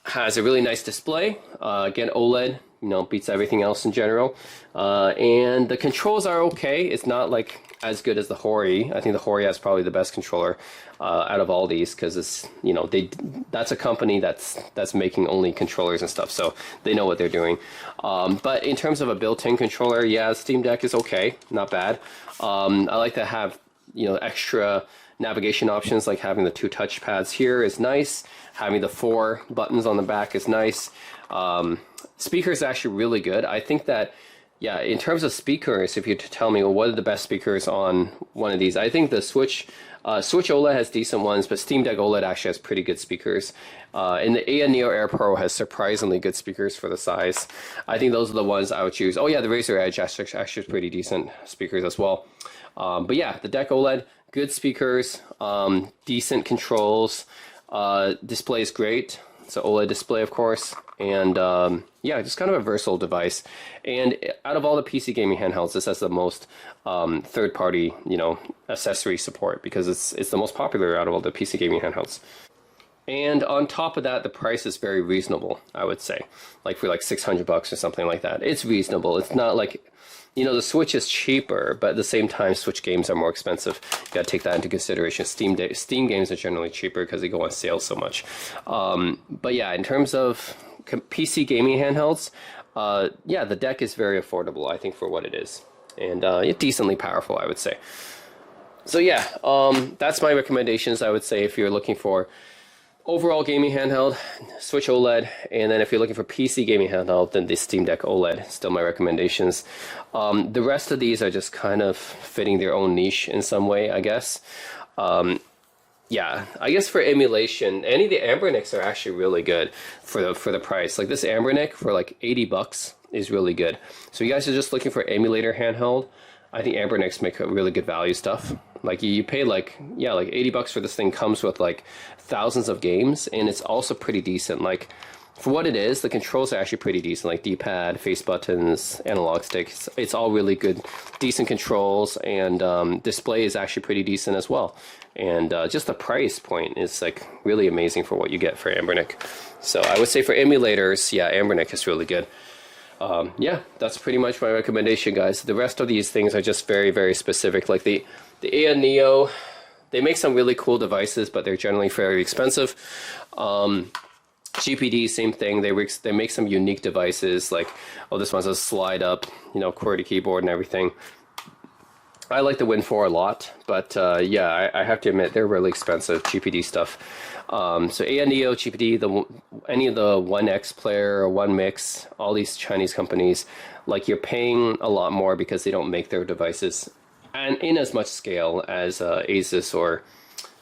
has a really nice display. Again, OLED, you know, beats everything else in general. And the controls are okay. It's not like as good as the Hori. I think the Hori has probably the best controller out of all these because it's, you know, that's a company that's making only controllers and stuff, so they know what they're doing. But in terms of a built-in controller, yeah, Steam Deck is okay, not bad. I like to have, you know, extra navigation options, like having the 2 touch pads here is nice. Having the 4 buttons on the back is nice. Speaker is actually really good. I think that, yeah, in terms of speakers, if you tell me, well, what are the best speakers on one of these? I think the Switch OLED has decent ones, but Steam Deck OLED actually has pretty good speakers. And the Ayaneo Air Pro has surprisingly good speakers for the size. I think those are the ones I would choose. Oh yeah, the Razer Edge actually has pretty decent speakers as well. But yeah, the Deck OLED, good speakers, decent controls, display is great. It's an OLED display, of course, and yeah, just kind of a versatile device. And out of all the PC gaming handhelds, this has the most third-party, you know, accessory support because it's the most popular out of all the PC gaming handhelds. And on top of that, the price is very reasonable, I would say. Like for like $600 or something like that. It's reasonable. It's not like, you know, the Switch is cheaper, but at the same time, Switch games are more expensive. You gotta take that into consideration. Steam games are generally cheaper because they go on sale so much. But yeah, in terms of PC gaming handhelds, yeah, the deck is very affordable, I think, for what it is. And decently powerful, I would say. So yeah, that's my recommendations, I would say, if you're looking for overall gaming handheld, Switch OLED, and then if you're looking for PC gaming handheld, then the Steam Deck OLED, still my recommendations. The rest of these are just kind of fitting their own niche in some way, I guess. Yeah, I guess for emulation, any of the Anbernics are actually really good for the price. Like this Anbernic for like $80 is really good. So you guys are just looking for emulator handheld, I think Anbernics make a really good value stuff. Like you pay like $80 for this thing. Comes with like thousands of games, and it's also pretty decent. Like for what it is, the controls are actually pretty decent. Like D-pad, face buttons, analog sticks. It's all really good, decent controls, and display is actually pretty decent as well. And just the price point is like really amazing for what you get for Anbernic. So I would say for emulators, yeah, Anbernic is really good. Yeah, that's pretty much my recommendation, guys. The rest of these things are just very, very specific. Like the Ayaneo, they make some really cool devices, but they're generally very expensive. GPD, same thing. They make some unique devices. Like, oh, this one's a slide up, you know, QWERTY keyboard and everything. I like the Win 4 a lot, but yeah, I have to admit they're really expensive GPD stuff. So Ayaneo, GPD, any of the 1X player or 1Mix, all these Chinese companies, like you're paying a lot more because they don't make their devices and in as much scale as Asus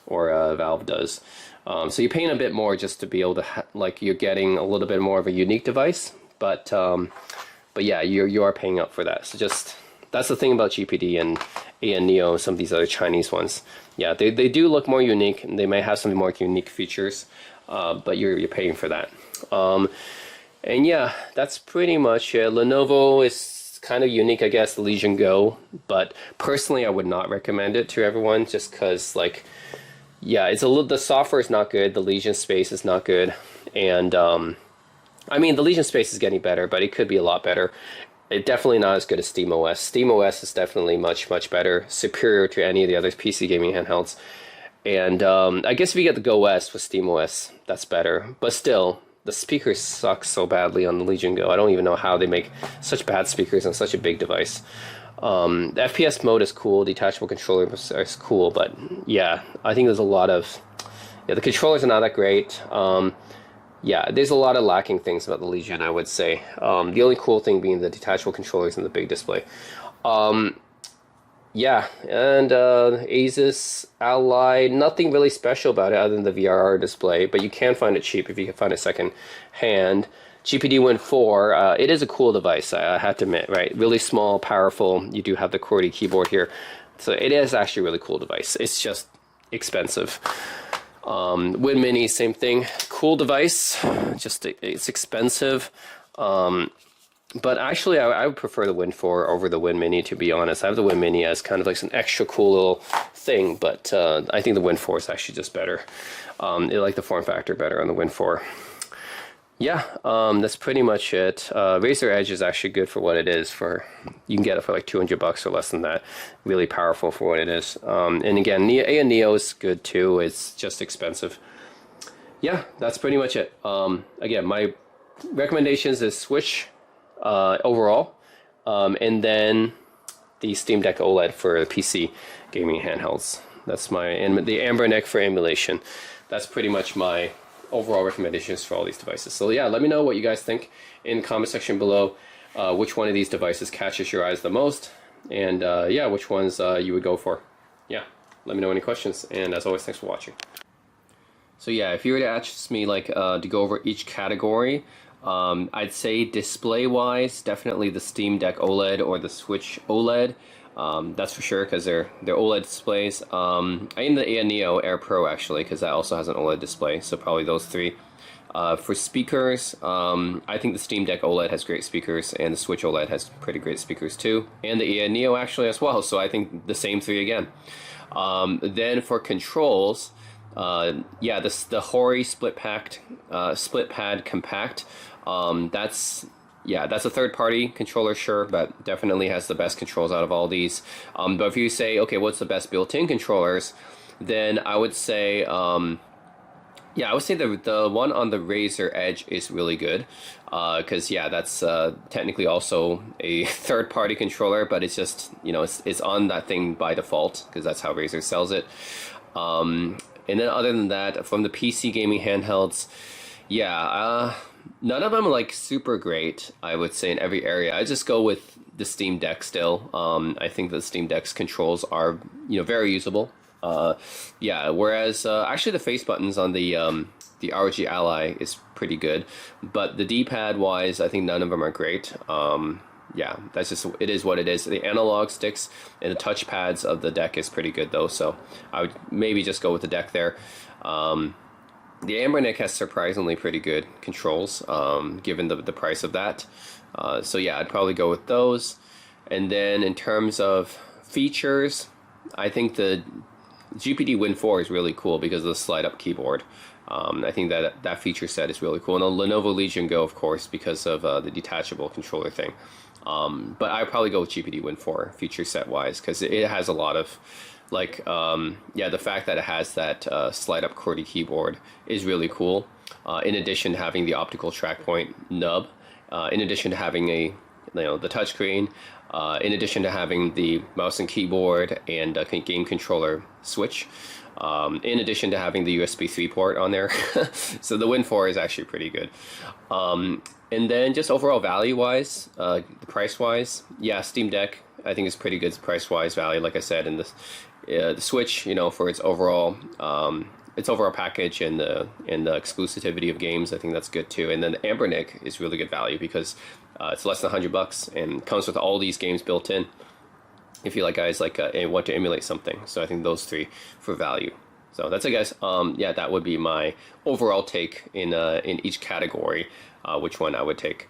or Valve does. So you're paying a bit more just to be able to like you're getting a little bit more of a unique device, but yeah, you are paying up for that. So just that's the thing about GPD and Ayaneo, some of these other Chinese ones. Yeah, they do look more unique, and they may have some more unique features, but you're paying for that. And yeah, that's pretty much it. Lenovo is kind of unique, I guess, the Legion Go, but personally I would not recommend it to everyone just because, like, yeah, it's a little, the software is not good, the Legion Space is not good, and I mean, the Legion Space is getting better, but it could be a lot better. It's definitely not as good as SteamOS. SteamOS is definitely much, much better, superior to any of the other PC gaming handhelds. And I guess if you get the Go S with SteamOS, that's better. But still, the speakers suck so badly on the Legion Go. I don't even know how they make such bad speakers on such a big device. The FPS mode is cool, detachable controller is cool, but yeah, I think there's a lot of... Yeah, the controllers are not that great. Yeah, there's a lot of lacking things about the Legion, I would say. The only cool thing being the detachable controllers and the big display. Yeah, and Asus Ally, nothing really special about it other than the VRR display, but you can find it cheap if you can find it second hand. GPD Win 4, it is a cool device, I have to admit, right? Really small, powerful. You do have the QWERTY keyboard here. So it is actually a really cool device. It's just expensive. Win Mini, same thing. Cool device, just it's expensive. But actually, I would prefer the Win 4 over the Win Mini, to be honest. I have the Win Mini as kind of like an extra cool little thing, but I think the Win 4 is actually just better. I like the form factor better on the Win 4. Yeah, that's pretty much it. Razer Edge is actually good for what it is. You can get it for like $200 or less than that. Really powerful for what it is. And again, Ayaneo is good too. It's just expensive. Yeah, that's pretty much it. Again, my recommendations is Switch overall, and then the Steam Deck OLED for the PC gaming handhelds. That's and the Anbernic for emulation. That's pretty much my overall recommendations for all these devices. So yeah, let me know what you guys think in the comment section below. Which one of these devices catches your eyes the most, and yeah, which ones you would go for. Yeah, let me know any questions, and as always, thanks for watching. So yeah, if you were to ask me like to go over each category, I'd say display-wise, definitely the Steam Deck OLED or the Switch OLED. That's for sure, because they're OLED displays. I am the Ayaneo Air Pro actually, because that also has an OLED display, so probably those three. For speakers, I think the Steam Deck OLED has great speakers, and the Switch OLED has pretty great speakers too, and the Ayaneo actually as well, so I think the same three again. Then for controls, Yeah, the Hori split pad compact. That's a third party controller, sure, but definitely has the best controls out of all these. But if you say, okay, what's the best built-in controllers, then I would say, yeah, I would say the one on the Razer Edge is really good, because yeah, that's technically also a third party controller, but it's just, you know, it's on that thing by default because that's how Razer sells it. And then other than that, from the PC gaming handhelds, yeah, none of them are like super great, I would say, in every area. I just go with the Steam Deck still. I think the Steam Deck's controls are, you know, very usable. Yeah, whereas actually the face buttons on the ROG Ally is pretty good, but the D-pad wise, I think none of them are great. Yeah, that's just, it is what it is. The analog sticks and the touch pads of the deck is pretty good though, so I would maybe just go with the deck there. The Anbernic has surprisingly pretty good controls, given the price of that. So yeah, I'd probably go with those. And then in terms of features, I think the GPD Win 4 is really cool because of the slide-up keyboard. I think that feature set is really cool. And the Lenovo Legion Go, of course, because of the detachable controller thing. But I'd probably go with GPD Win 4 feature set-wise because it has a lot of, like, yeah, the fact that it has that slide-up QWERTY keyboard is really cool. In addition to having the optical track point nub, in addition to having a, you know, the touchscreen, in addition to having the mouse and keyboard and game controller switch, in addition to having the USB 3 port on there. So the Win 4 is actually pretty good. And then just overall value-wise, the price-wise, yeah, Steam Deck I think is pretty good price-wise value, like I said, and the Switch, you know, for its overall package and the exclusivity of games, I think that's good too. And then the Anbernic is really good value because it's less than $100 and comes with all these games built in. If you like guys like want to emulate something, so I think those three for value. So that's it, guys. Yeah, that would be my overall take in each category, which one I would take.